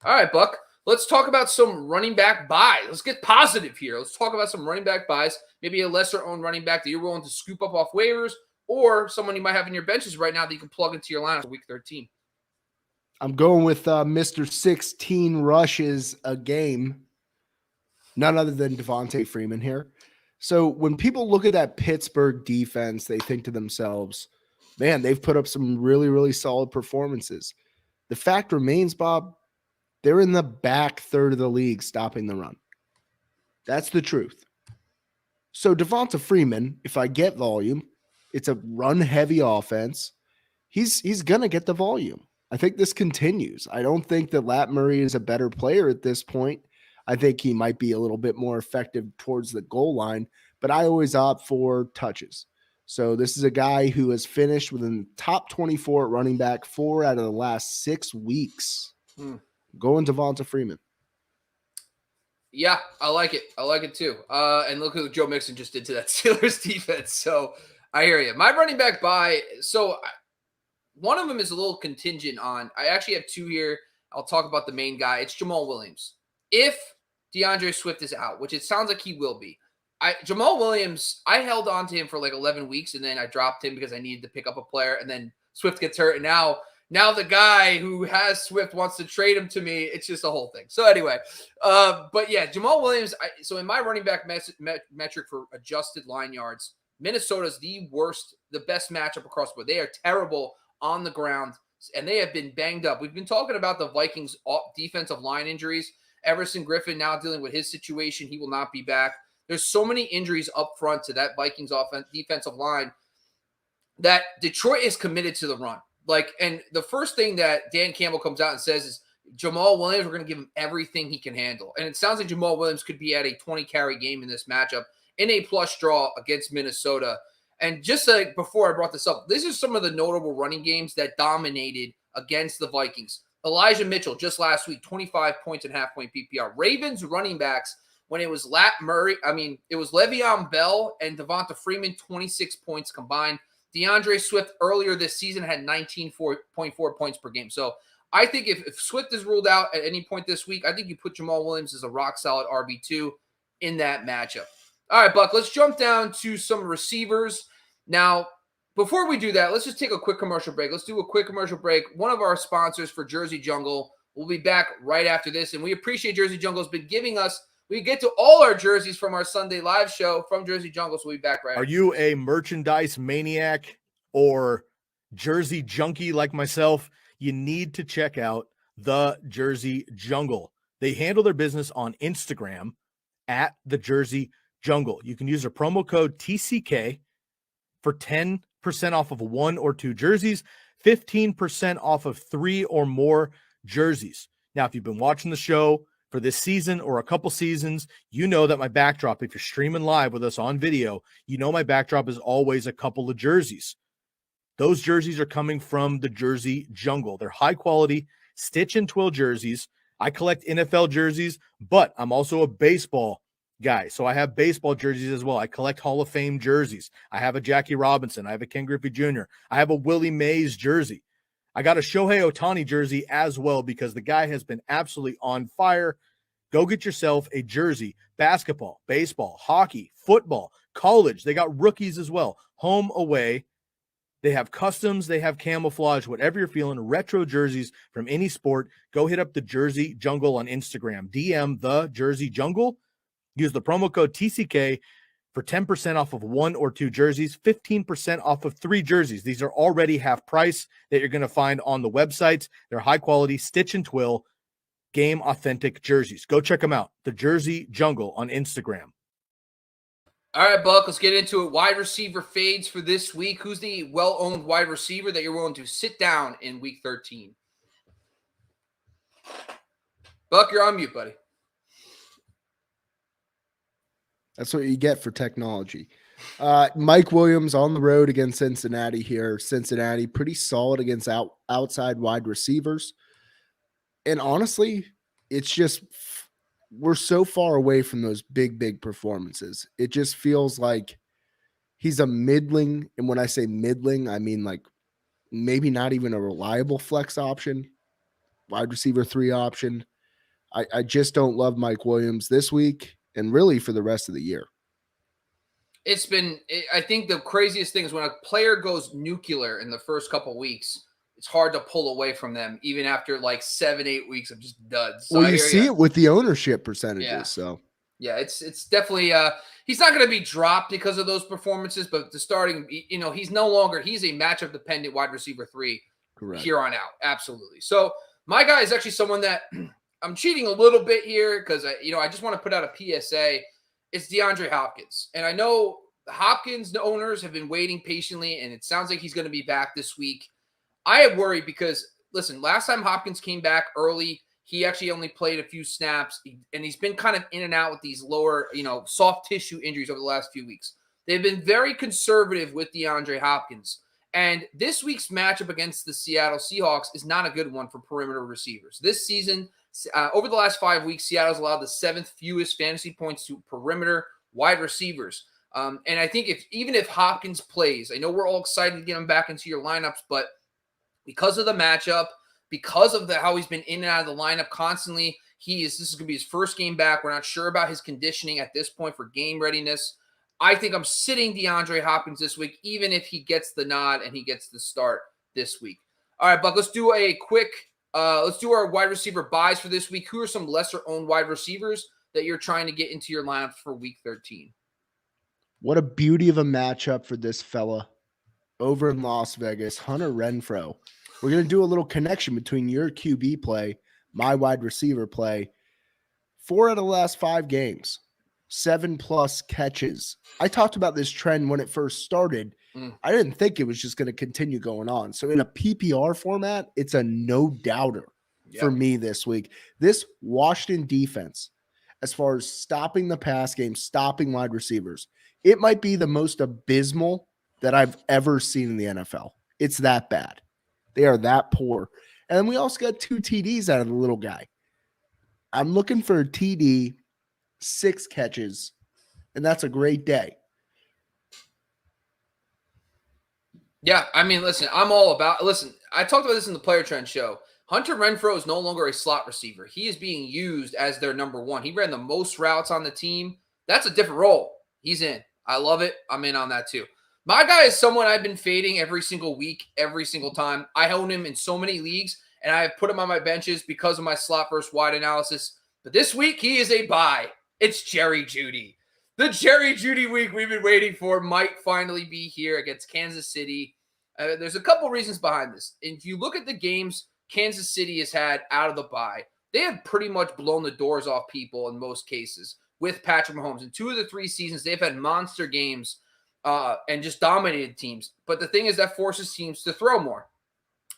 All right, Buck. Let's talk about some running back buys. Let's get positive here. Let's talk about some running back buys. Maybe a lesser-owned running back that you're willing to scoop up off waivers, or someone you might have in your benches right now that you can plug into your lineup for Week 13. I'm going with Mr. 16 rushes a game. None other than Devonta Freeman here. So when people look at that Pittsburgh defense, they think to themselves, man, they've put up some really, really solid performances. The fact remains, Bob, they're in the back third of the league stopping the run. That's the truth. So Devonta Freeman, if I get volume, it's a run-heavy offense. He's going to get the volume. I think this continues. I don't think that Lat Murray is a better player at this point. I think he might be a little bit more effective towards the goal line, but I always opt for touches. So this is a guy who has finished within the top 24 at running back 4 out of the last 6 weeks. Going Devonta Freeman. Yeah, I like it. I like it too. And look what Joe Mixon just did to that Steelers defense. So I hear you. My running back buy, one of them is a little contingent on, I actually have 2 here. I'll talk about the main guy. It's Jamal Williams. If DeAndre Swift is out, which it sounds like he will be, Jamal Williams, I held on to him for 11 weeks, and then I dropped him because I needed to pick up a player, and then Swift gets hurt, and now the guy who has Swift wants to trade him to me. It's just a whole thing. So anyway, but yeah, Jamal Williams. So in my running back metric for adjusted line yards, Minnesota's the best matchup across the board. They are terrible on the ground, and they have been banged up. We've been talking about the Vikings defensive line injuries. Everson Griffin now dealing with his situation. He will not be back. There's so many injuries up front to that Vikings defensive line that Detroit is committed to the run. And the first thing that Dan Campbell comes out and says is Jamal Williams, we're going to give him everything he can handle. And it sounds like Jamal Williams could be at a 20-carry game in this matchup in a plush draw against Minnesota. And just before I brought this up, this is some of the notable running games that dominated against the Vikings. Elijah Mitchell just last week, 25 points and half-point PPR. Ravens running backs, when it was it was Le'Veon Bell and Devonta Freeman, 26 points combined. DeAndre Swift earlier this season had 19.4 points per game. So I think if Swift is ruled out at any point this week, I think you put Jamal Williams as a rock-solid RB2 in that matchup. All right, Buck, let's jump down to some receivers. Now, before we do that, let's just take a quick commercial break. Let's do a quick commercial break. One of our sponsors for Jersey Jungle will be back right after this, and we appreciate Jersey Jungle has been giving us – we get to all our jerseys from our Sunday live show from Jersey Jungle, so we'll be back right after. Are you a merchandise maniac or jersey junkie like myself? You need to check out the Jersey Jungle. They handle their business on Instagram at the Jersey Jungle. You can use their promo code TCK for 10% off of 1 or 2 jerseys, 15% off of 3 or more jerseys. Now, if you've been watching the show for this season or a couple seasons, you know that my backdrop, if you're streaming live with us on video, you know my backdrop is always a couple of jerseys. Those jerseys are coming from the Jersey Jungle. They're high quality stitch and twill jerseys. I collect NFL jerseys, but I'm also a baseball guy. So I have baseball jerseys as well. I collect Hall of Fame jerseys. I have a Jackie Robinson. I have a Ken Griffey Jr. I have a Willie Mays jersey. I got a Shohei Ohtani jersey as well because the guy has been absolutely on fire. Go get yourself a jersey. Basketball, baseball, hockey, football, college. They got rookies as well. Home, away. They have customs. They have camouflage. Whatever you're feeling, retro jerseys from any sport. Go hit up the Jersey Jungle on Instagram. DM the Jersey Jungle. Use the promo code TCK for 10% off of 1 or 2 jerseys, 15% off of 3 jerseys. These are already half price that you're going to find on the websites. They're high quality, stitch and twill, game authentic jerseys. Go check them out. The Jersey Jungle on Instagram. All right, Buck, let's get into it. Wide receiver fades for this week. Who's the well-owned wide receiver that you're willing to sit down in week 13? Buck, you're on mute, buddy. That's what you get for technology. Mike Williams on the road against Cincinnati here. Cincinnati pretty solid against outside wide receivers. And honestly, it's just we're so far away from those big performances. It just feels like he's a middling. And when I say middling, I mean like maybe not even a reliable flex option, wide receiver 3 option. I just don't love Mike Williams this week and really for the rest of the year. I think the craziest thing is when a player goes nuclear in the first couple weeks, it's hard to pull away from them, even after like 7-8 weeks of just duds. So well, you see it with the ownership percentages. Yeah. So yeah, it's definitely he's not going to be dropped because of those performances, but the starting, he's a matchup dependent wide receiver 3 correct here on out. Absolutely. So my guy is actually someone that I'm cheating a little bit here because I just want to put out a PSA. It's DeAndre Hopkins. And I know the Hopkins owners have been waiting patiently, and it sounds like he's going to be back this week. I am worried because, listen, last time Hopkins came back early, he actually only played a few snaps, and he's been kind of in and out with these lower, soft tissue injuries over the last few weeks. They've been very conservative with DeAndre Hopkins. And this week's matchup against the Seattle Seahawks is not a good one for perimeter receivers. This season, over the last 5 weeks, Seattle's allowed the 7th fewest fantasy points to perimeter wide receivers. And I think even if Hopkins plays, I know we're all excited to get him back into your lineups, but because of the matchup, because of how he's been in and out of the lineup constantly, this is going to be his first game back. We're not sure about his conditioning at this point for game readiness. I think I'm sitting DeAndre Hopkins this week, even if he gets the nod and he gets the start this week. All right, Buck, let's do a quick let's do our wide receiver buys for this week. Who are some lesser-owned wide receivers that you're trying to get into your lineup for week 13? What a beauty of a matchup for this fella over in Las Vegas, Hunter Renfro. We're going to do a little connection between your QB play, my wide receiver play. 4 out of the last 5 games, 7+ catches. I talked about this trend when it first started. I didn't think it was just going to continue going on. So in a PPR format, it's a no-doubter for me this week. This Washington defense, as far as stopping the pass game, stopping wide receivers, it might be the most abysmal that I've ever seen in the NFL. It's that bad. They are that poor. And then we also got 2 TDs out of the little guy. I'm looking for a TD, 6 catches, and that's a great day. Yeah, I mean, listen, I talked about this in the Player Trend show. Hunter Renfro is no longer a slot receiver. He is being used as their number one. He ran the most routes on the team. That's a different role. He's in. I love it. I'm in on that too. My guy is someone I've been fading every single week, every single time. I own him in so many leagues, and I have put him on my benches because of my slot versus wide analysis. But this week, he is a buy. It's Jerry Judy. The Jerry Judy week we've been waiting for might finally be here against Kansas City. There's a couple reasons behind this. If you look at the games Kansas City has had out of the bye, they have pretty much blown the doors off people in most cases with Patrick Mahomes. In 2 of the 3 seasons, they've had monster games and just dominated teams. But the thing is that forces teams to throw more.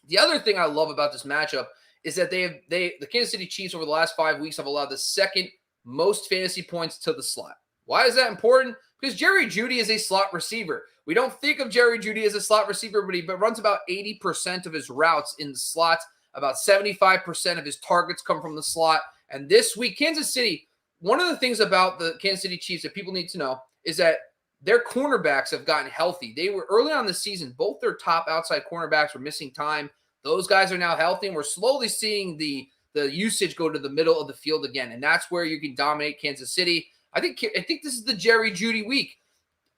The other thing I love about this matchup is that the Kansas City Chiefs over the last 5 weeks have allowed the second most fantasy points to the slot. Why is that important? Because Jerry Judy is a slot receiver. We don't think of Jerry Judy as a slot receiver, but he runs about 80% of his routes in the slot. About 75% of his targets come from the slot. And this week, Kansas City, one of the things about the Kansas City Chiefs that people need to know is that their cornerbacks have gotten healthy. They were early on the season, both their top outside cornerbacks were missing time. Those guys are now healthy, and we're slowly seeing the usage go to the middle of the field again. And that's where you can dominate Kansas City. I think this is the Jerry Judy week.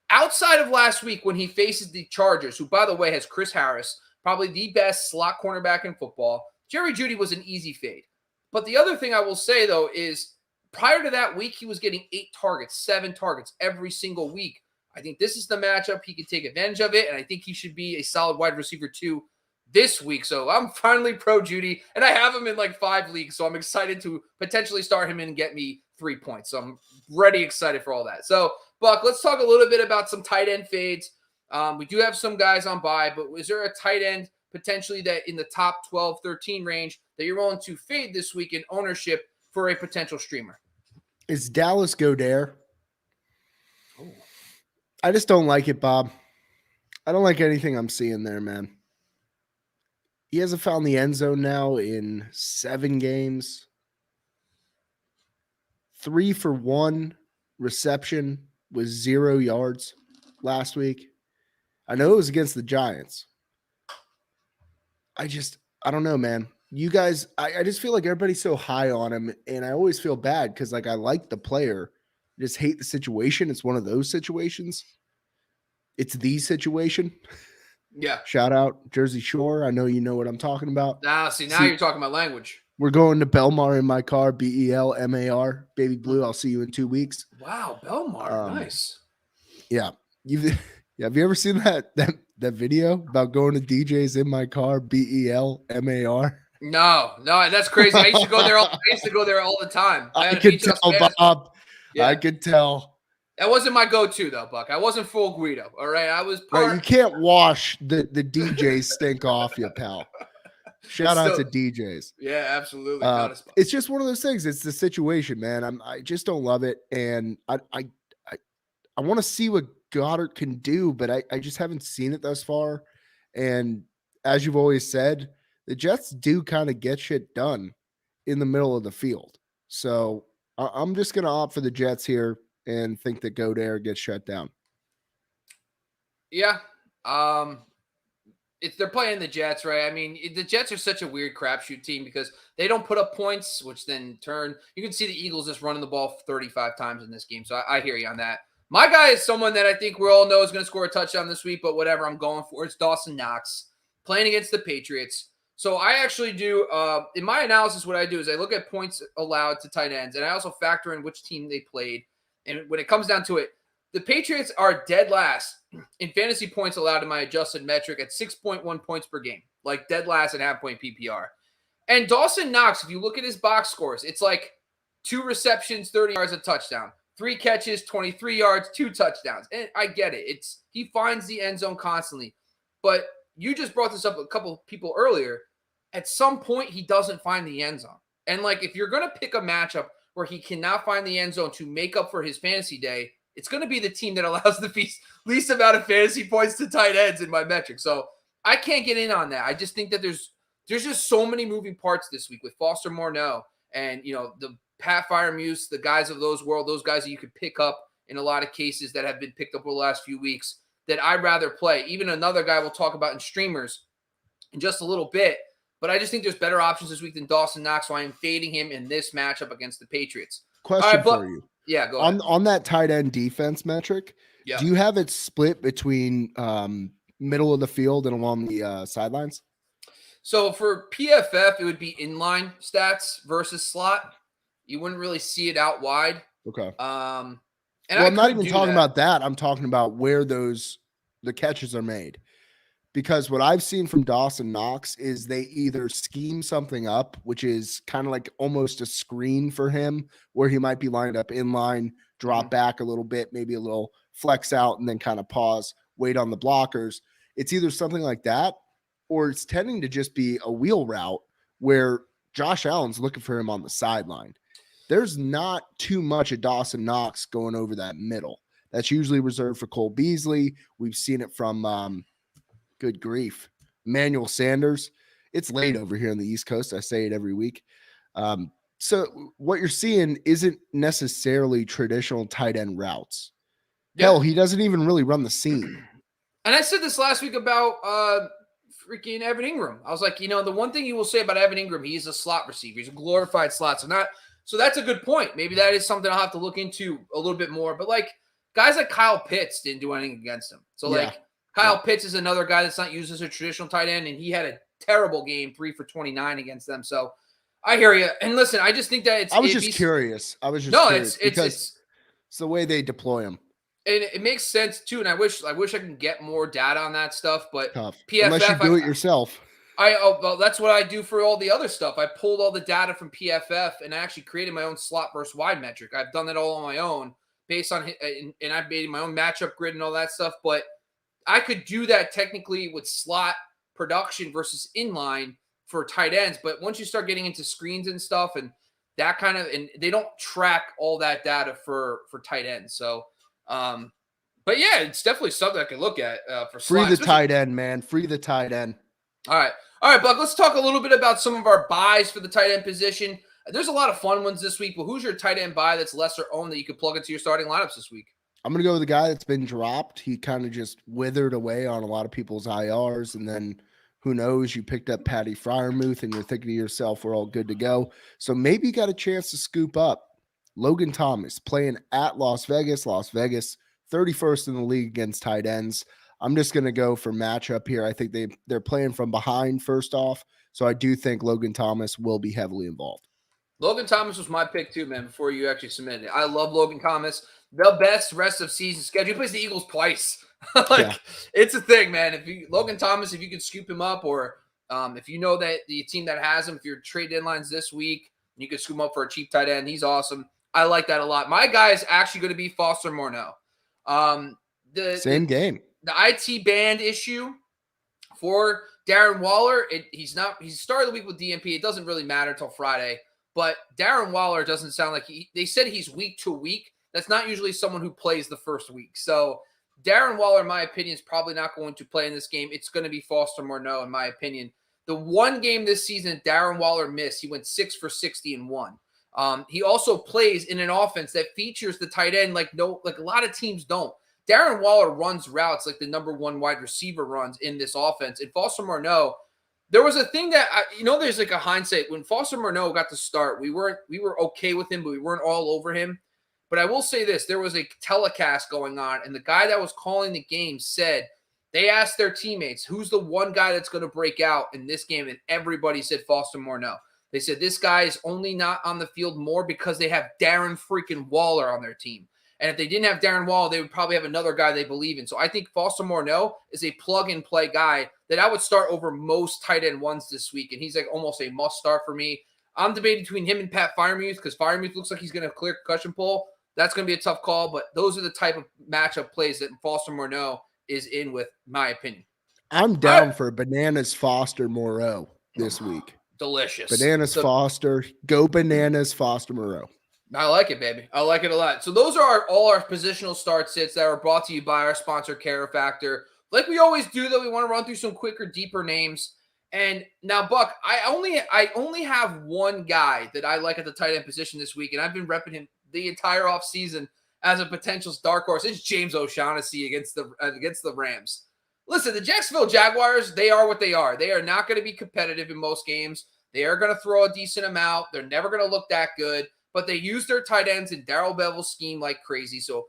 Outside of last week when he faces the Chargers, who, by the way, has Chris Harris, probably the best slot cornerback in football, Jerry Judy was an easy fade. But the other thing I will say, though, is prior to that week, he was getting 8 targets, 7 targets every single week. I think this is the matchup. He can take advantage of it, and I think he should be a solid wide receiver, too, this week. So I'm finally pro Judy, and I have him in like 5 leagues, so I'm excited to potentially start him and get me 3 points. So I'm ready excited for all that. So, Buck, let's talk a little bit about some tight end fades. We do have some guys on bye, but is there a tight end potentially that in the top 12, 13 range that you're willing to fade this week in ownership for a potential streamer? Is Dallas Goedert? I just don't like it, Bob. I don't like anything I'm seeing there, man. He hasn't found the end zone now in 7 games. 3 for 1 reception with 0 yards last week. I know it was against the Giants. I don't know, man. You guys, I just feel like everybody's so high on him, and I always feel bad because, like, I like the player. I just hate the situation. It's one of those situations. It's the situation. Yeah. Shout out Jersey Shore. I know you know what I'm talking about. Now you're talking my language. We're going to Belmar in my car, Belmar, Baby Blue. I'll see you in 2 weeks. Wow, Belmar, nice. Yeah. Have you ever seen that video about going to DJs in my car, Belmar? No, that's crazy. I used to go there all the time. I could tell, Bob. Yeah. I could tell. That wasn't my go-to though, Buck. I wasn't full Guido. All right, I was. Right, you can't wash the DJ stink off you, pal. Shout out to DJs. Yeah, absolutely. It's just one of those things. It's the situation, man. I just don't love it, and I want to see what Goddard can do, but I just haven't seen it thus far. And as you've always said, the Jets do kind of get shit done in the middle of the field. So I'm just going to opt for the Jets here and think that Goddard gets shut down. Yeah. They're playing the Jets, right? I mean, the Jets are such a weird crapshoot team because they don't put up points, which then you can see the Eagles just running the ball 35 times in this game. So I hear you on that. My guy is someone that I think we all know is going to score a touchdown this week, but whatever I'm going for. It's Dawson Knox playing against the Patriots. So I actually do, in my analysis, what I do is I look at points allowed to tight ends, and I also factor in which team they played. And when it comes down to it, the Patriots are dead last in fantasy points allowed in my adjusted metric at 6.1 points per game, like dead last in half-point PPR. And Dawson Knox, if you look at his box scores, it's like 2 receptions, 30 yards, a touchdown. 3 catches, 23 yards, 2 touchdowns. And I get it. He finds the end zone constantly. But you just brought this up a couple of people earlier. At some point, he doesn't find the end zone. And, like, if you're going to pick a matchup where he cannot find the end zone to make up for his fantasy day, it's going to be the team that allows the least amount of fantasy points to tight ends in my metric. So I can't get in on that. I just think that there's there's just so many moving parts this week with Foster Morneau and, the Pat Freiermuth, the guys of those guys that you could pick up in a lot of cases that have been picked up over the last few weeks that I'd rather play. Even another guy we'll talk about in streamers in just a little bit. But I just think there's better options this week than Dawson Knox, so I am fading him in this matchup against the Patriots. Question for you. Yeah, go ahead. On that tight end defense metric, do you have it split between middle of the field and along the sidelines? So for PFF, it would be inline stats versus slot. You wouldn't really see it out wide. Okay. And I'm not even talking about that. I'm talking about where the catches are made. Because what I've seen from Dawson Knox is they either scheme something up, which is kind of like almost a screen for him, where he might be lined up in line, drop back a little bit, maybe a little flex out, and then kind of pause, wait on the blockers. It's either something like that, or it's tending to just be a wheel route where Josh Allen's looking for him on the sideline. There's not too much of Dawson Knox going over that middle. That's usually reserved for Cole Beasley. We've seen it from good grief, Emmanuel Sanders. It's late over here on the East Coast. I say it every week. So what you're seeing isn't necessarily traditional tight end routes. Yeah. Hell, he doesn't even really run the seam. And I said this last week about freaking Evan Ingram. I was like, the one thing you will say about Evan Ingram, he's a slot receiver. He's a glorified slot. So that's a good point. Maybe that is something I'll have to look into a little bit more. But guys like Kyle Pitts didn't do anything against him. So Kyle Pitts is another guy that's not used as a traditional tight end, and he had a terrible game, 3 for 29 against them. So I hear you. And listen, I just think that I was just curious. It's the way they deploy him. And it makes sense too. And I wish I can get more data on that stuff, but tough. PFF, unless you do it yourself. Well, that's what I do for all the other stuff. I pulled all the data from PFF and I actually created my own slot versus wide metric. I've done that all on my own based on, and I've made my own matchup grid and all that stuff. But I could do that technically with slot production versus inline for tight ends. But once you start getting into screens and stuff and that kind of, and they don't track all that data for tight ends. So, but yeah, it's definitely something I can look at for free the tight end, man. Free the tight end. All right, Buck. Let's talk a little bit about some of our buys for the tight end position. There's a lot of fun ones this week, but who's your tight end buy that's lesser owned that you could plug into your starting lineups this week? I'm going to go with the guy that's been dropped. He kind of just withered away on a lot of people's IRs, and then who knows, you picked up Patty Freiermuth, and you're thinking to yourself, we're all good to go. So maybe you got a chance to scoop up Logan Thomas playing at Las Vegas, 31st in the league against tight ends. I'm just going to go for matchup here. I think they're playing from behind first off, so I do think Logan Thomas will be heavily involved. Logan Thomas was my pick too, man, before you actually submitted it. I love Logan Thomas. The best rest of season schedule. He plays the Eagles twice. It's a thing, man. Logan Thomas, if you could scoop him up, or if you know that the team that has him, if your trade deadline's this week, you could scoop him up for a cheap tight end. He's awesome. I like that a lot. My guy is actually going to be Foster Morneau. Same game. The IT band issue for Darren Waller, he's started the week with DNP. It doesn't really matter until Friday. But Darren Waller doesn't sound like they said he's week to week. That's not usually someone who plays the first week. So Darren Waller, in my opinion, is probably not going to play in this game. It's going to be Foster Morneau, in my opinion. The one game this season Darren Waller missed, he went 6 for 60 and 1. He also plays in an offense that features the tight end like a lot of teams don't. Darren Waller runs routes like the number one wide receiver runs in this offense. And Foster Morneau, there was a thing that there's like a hindsight. When Foster Morneau got to start, we were okay with him, but we weren't all over him. But I will say this, there was a telecast going on, and the guy that was calling the game said, they asked their teammates, who's the one guy that's going to break out in this game? And everybody said Foster Morneau. They said this guy is only not on the field more because they have Darren freaking Waller on their team. And if they didn't have Darren Waller, they would probably have another guy they believe in. So I think Foster Morneau is a plug-and-play guy that I would start over most tight end ones this week. And he's like almost a must-start for me. I'm debating between him and Pat Freiermuth because Freiermuth looks like he's going to clear concussion pool. That's going to be a tough call, but those are the type of matchup plays that Foster Morneau is in with, my opinion. I'm down for Bananas Foster Moreau this week. Delicious. Bananas Foster. Go Bananas Foster Moreau. I like it, baby. I like it a lot. So those are all our positional start sits that are brought to you by our sponsor, Care Factor. Like we always do, though, we want to run through some quicker, deeper names. And now, Buck, I only have one guy that I like at the tight end position this week, and I've been repping him the entire offseason as a potential dark horse. It's James O'Shaughnessy against the Rams. Listen, the Jacksonville Jaguars, they are what they are. They are not going to be competitive in most games. They are going to throw a decent amount. They're never going to look that good, but they use their tight ends in Darrell Bevel's scheme like crazy. So,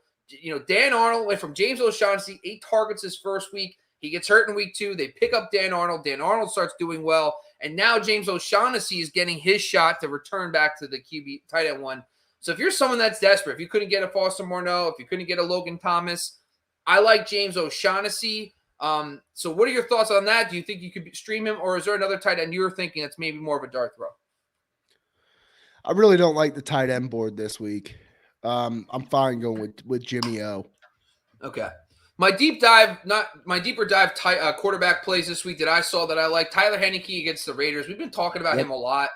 Dan Arnold went from James O'Shaughnessy, 8 targets his first week. He gets hurt in week 2. They pick up Dan Arnold. Dan Arnold starts doing well. And now James O'Shaughnessy is getting his shot to return back to the QB tight end one. So if you're someone that's desperate, if you couldn't get a Foster Morneau, if you couldn't get a Logan Thomas, I like James O'Shaughnessy. So what are your thoughts on that? Do you think you could stream him, or is there another tight end you're thinking that's maybe more of a dart throw? I really don't like the tight end board this week. I'm fine going with Jimmy O. Okay. My deeper dive quarterback plays this week that I saw that I like, Tyler Henning against the Raiders. We've been talking about him a lot.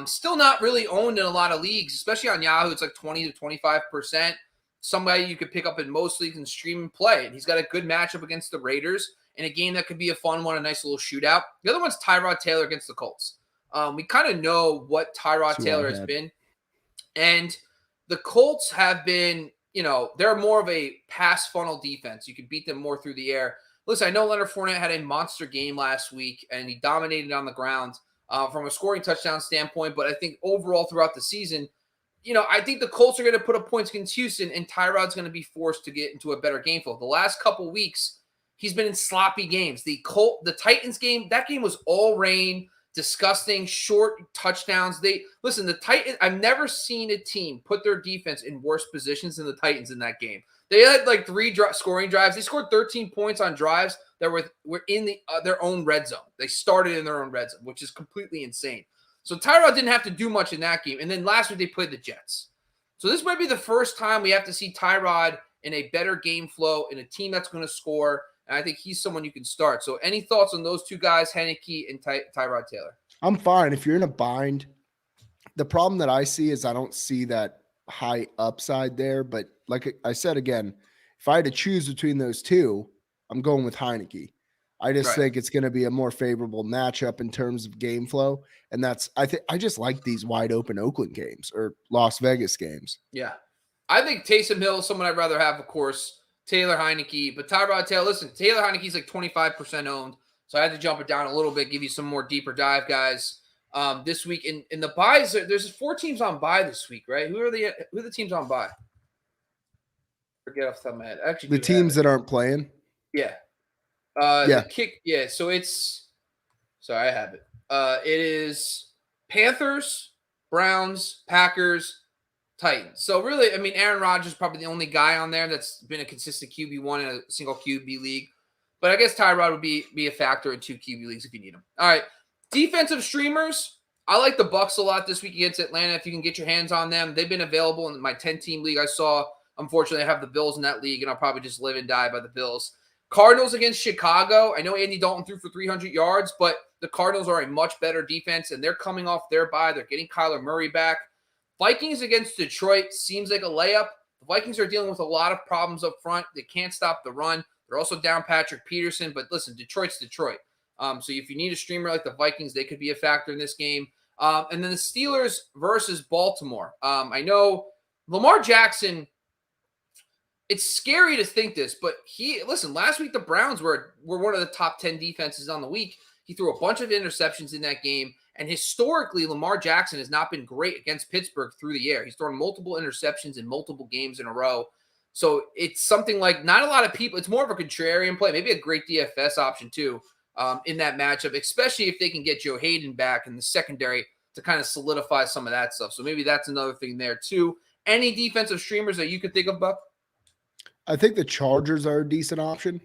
Still not really owned in a lot of leagues, especially on Yahoo. It's like 20 to 25%. Somebody you could pick up in most leagues and stream and play. And he's got a good matchup against the Raiders in a game that could be a fun one, a nice little shootout. The other one's Tyrod Taylor against the Colts. We kind of know what Tyrod Taylor has been. And the Colts have been, they're more of a pass funnel defense. You can beat them more through the air. Listen, I know Leonard Fournette had a monster game last week, and he dominated on the ground from a scoring touchdown standpoint. But I think overall throughout the season, I think the Colts are going to put up points against Houston, and Tyrod's going to be forced to get into a better game flow. The last couple weeks, he's been in sloppy games. The Titans game, that game was all rain, disgusting, short touchdowns. The Titans, I've never seen a team put their defense in worse positions than the Titans in that game. They had like 3 scoring drives. They scored 13 points on drives that were in their own red zone. They started in their own red zone, which is completely insane. So Tyrod didn't have to do much in that game. And then last week they played the Jets. So this might be the first time we have to see Tyrod in a better game flow, in a team that's going to score. And I think he's someone you can start. So any thoughts on those two guys, Henning and Tyrod Taylor? I'm fine. If you're in a bind, the problem that I see is I don't see that high upside there. But like I said, again, if I had to choose between those two, I'm going with Heinicke. I just think it's going to be a more favorable matchup in terms of game flow. And I just like these wide open Oakland games or Las Vegas games. Yeah. I think Taysom Hill is someone I'd rather have, of course, Taylor Heinicke. But Tyrod Taylor, listen, Taylor Heinicke's like 25% owned. So I had to jump it down a little bit, give you some more deeper dive guys this week. In the buys, there's 4 teams on bye this week, right? Who are the teams on bye? Forget off the top of my head. Actually, the teams that aren't playing? Yeah. So it's – sorry, I have it. It is Panthers, Browns, Packers, Titans. So really, I mean, Aaron Rodgers is probably the only guy on there that's been a consistent QB1 in a single QB league. But I guess Tyrod would be a factor in 2 QB leagues if you need him. All right. Defensive streamers. I like the Bucs a lot this week against Atlanta. If you can get your hands on them, they've been available in my 10-team league. I saw, unfortunately, I have the Bills in that league, and I'll probably just live and die by the Bills. Cardinals against Chicago. I know Andy Dalton threw for 300 yards, but the Cardinals are a much better defense, and they're coming off their bye. They're getting Kyler Murray back. Vikings against Detroit seems like a layup. The Vikings are dealing with a lot of problems up front. They can't stop the run. They're also down Patrick Peterson, but listen, Detroit's Detroit. So if you need a streamer like the Vikings, they could be a factor in this game. And then the Steelers versus Baltimore. I know Lamar Jackson, it's scary to think this, but last week the Browns were one of the top 10 defenses on the week. He threw a bunch of interceptions in that game. And historically, Lamar Jackson has not been great against Pittsburgh through the air. He's thrown multiple interceptions in multiple games in a row. So it's something like not a lot of people. It's more of a contrarian play, maybe a great DFS option too in that matchup, especially if they can get Joe Hayden back in the secondary to kind of solidify some of that stuff. So maybe that's another thing there too. Any defensive streamers that you could think of, Buck? I think the Chargers are a decent option.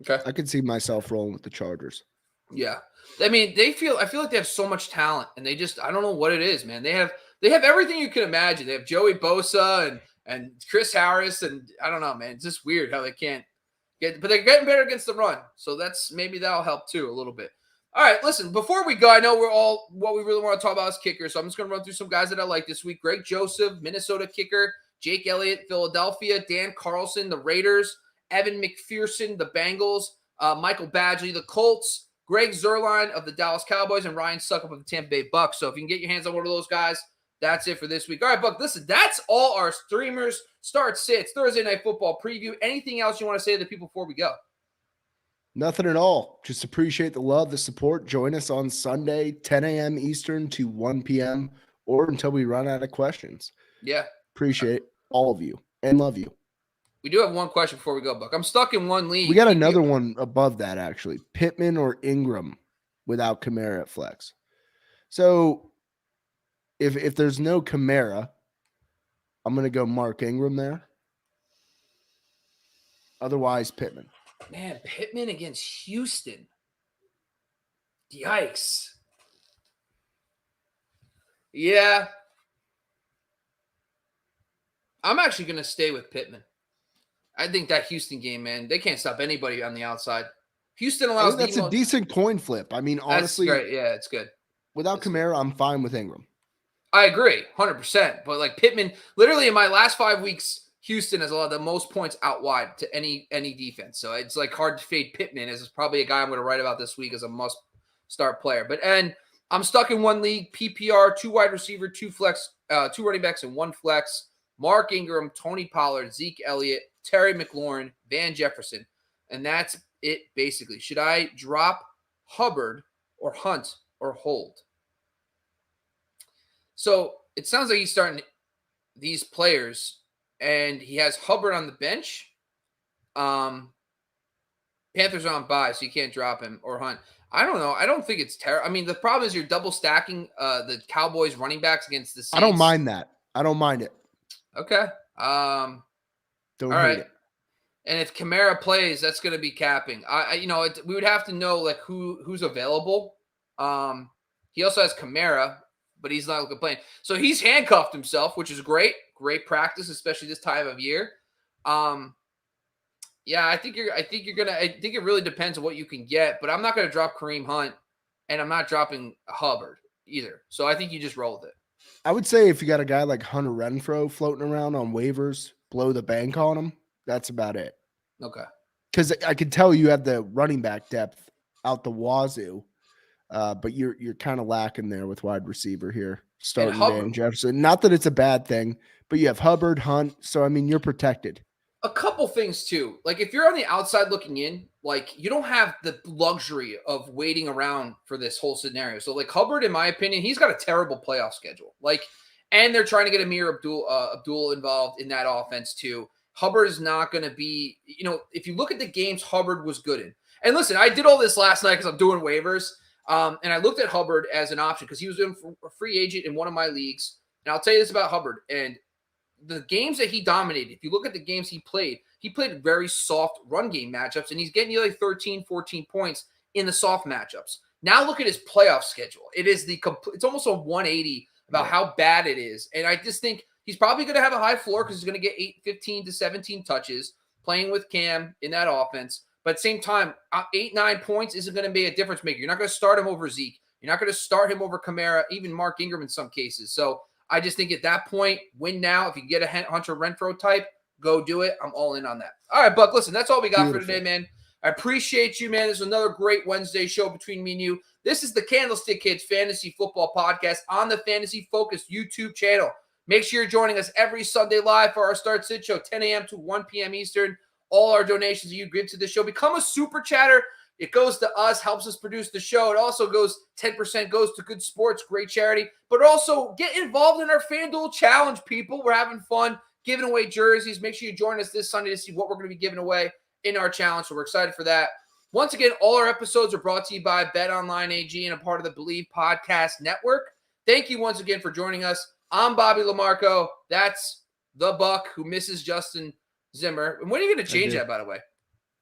Okay. I could see myself rolling with the Chargers. Yeah. I mean, I feel like they have so much talent, and I don't know what it is, man. They have everything you can imagine. They have Joey Bosa and Chris Harris, and I don't know, man. It's just weird how they can't get, but they're getting better against the run. So maybe that'll help too a little bit. All right, listen, before we go, I know what we really want to talk about is kickers. So I'm just going to run through some guys that I like this week. Greg Joseph, Minnesota kicker. Jake Elliott, Philadelphia. Dan Carlson, the Raiders. Evan McPherson, the Bengals. Michael Badgley, the Colts. Greg Zuerlein of the Dallas Cowboys, and Ryan Suckup of the Tampa Bay Bucks. So if you can get your hands on one of those guys, that's it for this week. All right, Buck, listen, that's all our streamers, start sits, Thursday Night Football preview. Anything else you want to say to the people before we go? Nothing at all. Just appreciate the love, the support. Join us on Sunday, 10 a.m. Eastern to 1 p.m. or until we run out of questions. Yeah. Appreciate all of you and love you. We do have one question before we go, Buck. I'm stuck in one league. We got another one above that, actually. Pittman or Ingram without Kamara at flex. So if there's no Kamara, I'm going to go Mark Ingram there. Otherwise, Pittman. Man, Pittman against Houston. Yikes. Yeah. I'm actually going to stay with Pittman. I think that Houston game, man, they can't stop anybody on the outside. Houston allows. That's a decent coin flip. I mean, honestly, that's great. Yeah, it's good. Without Kamara, I'm fine with Ingram. I agree, 100%. But like Pittman, literally in my last 5 weeks, Houston has allowed the most points out wide to any defense. So it's like hard to fade Pittman, as is probably a guy I'm going to write about this week as a must start player. And I'm stuck in one league, PPR, 2 wide receiver, 2 flex, 2 running backs, and 1 flex. Mark Ingram, Tony Pollard, Zeke Elliott, Terry McLaurin, Van Jefferson. And that's it, basically. Should I drop Hubbard or Hunt or hold? So it sounds like he's starting these players, and he has Hubbard on the bench. Panthers are on bye, so you can't drop him or Hunt. I don't know. I don't think it's terrible. I mean, the problem is you're double stacking the Cowboys running backs against the Saints. I don't mind that. I don't mind it. Okay. Don't all hate right. it. And if Kamara plays, that's going to be capping. We would have to know like who's available. He also has Kamara, but he's not playing. So he's handcuffed himself, which is great. Great practice, especially this time of year. Yeah, I think it really depends on what you can get, but I'm not going to drop Kareem Hunt, and I'm not dropping Hubbard either. So I think you just roll with it. I would say if you got a guy like Hunter Renfro floating around on waivers, blow the bank on him. That's about it. Okay. Because I could tell you have the running back depth out the wazoo, but you're kind of lacking there with wide receiver here. Starting Van Jefferson. Not that it's a bad thing, but you have Hubbard, Hunt. So, I mean, you're protected. A couple things, too. Like, if you're on the outside looking in, like, you don't have the luxury of waiting around for this whole scenario. So, like, Hubbard, in my opinion, he's got a terrible playoff schedule. Like, and they're trying to get Amir Abdul involved in that offense, too. Hubbard is not going to be, if you look at the games Hubbard was good in. And listen, I did all this last night because I'm doing waivers. And I looked at Hubbard as an option because he was a free agent in one of my leagues. And I'll tell you this about Hubbard. And the games that he dominated, if you look at the games he played very soft run game matchups, and he's getting you like 13, 14 points in the soft matchups. Now look at his playoff schedule. It's almost a 180 about how bad it is. And I just think he's probably going to have a high floor because he's going to get 15 to 17 touches playing with Cam in that offense. But at the same time, 8-9 points isn't going to be a difference maker. You're not going to start him over Zeke. You're not going to start him over Kamara, even Mark Ingram in some cases. So I just think at that point, win now. If you can get a Hunter Renfro type, go do it. I'm all in on that. All right, Buck, listen, that's all we got for today, man. I appreciate you, man. This is another great Wednesday show between me and you. This is the Candlestick Kids Fantasy Football Podcast on the Fantasy Focus YouTube channel. Make sure you're joining us every Sunday live for our Start Sit Show, 10 a.m. to 1 p.m. Eastern. All our donations you give to the show. Become a super chatter. It goes to us, helps us produce the show. It also goes, 10% goes to Good Sports, great charity. But also get involved in our FanDuel Challenge, people. We're having fun giving away jerseys. Make sure you join us this Sunday to see what we're going to be giving away in our challenge. So we're excited for that. Once again, all our episodes are brought to you by BetOnline AG and a part of the Believe Podcast Network. Thank you once again for joining us. I'm Bobby LaMarco. That's the Buck who misses Justin Zimmer. And when are you going to change that, by the way?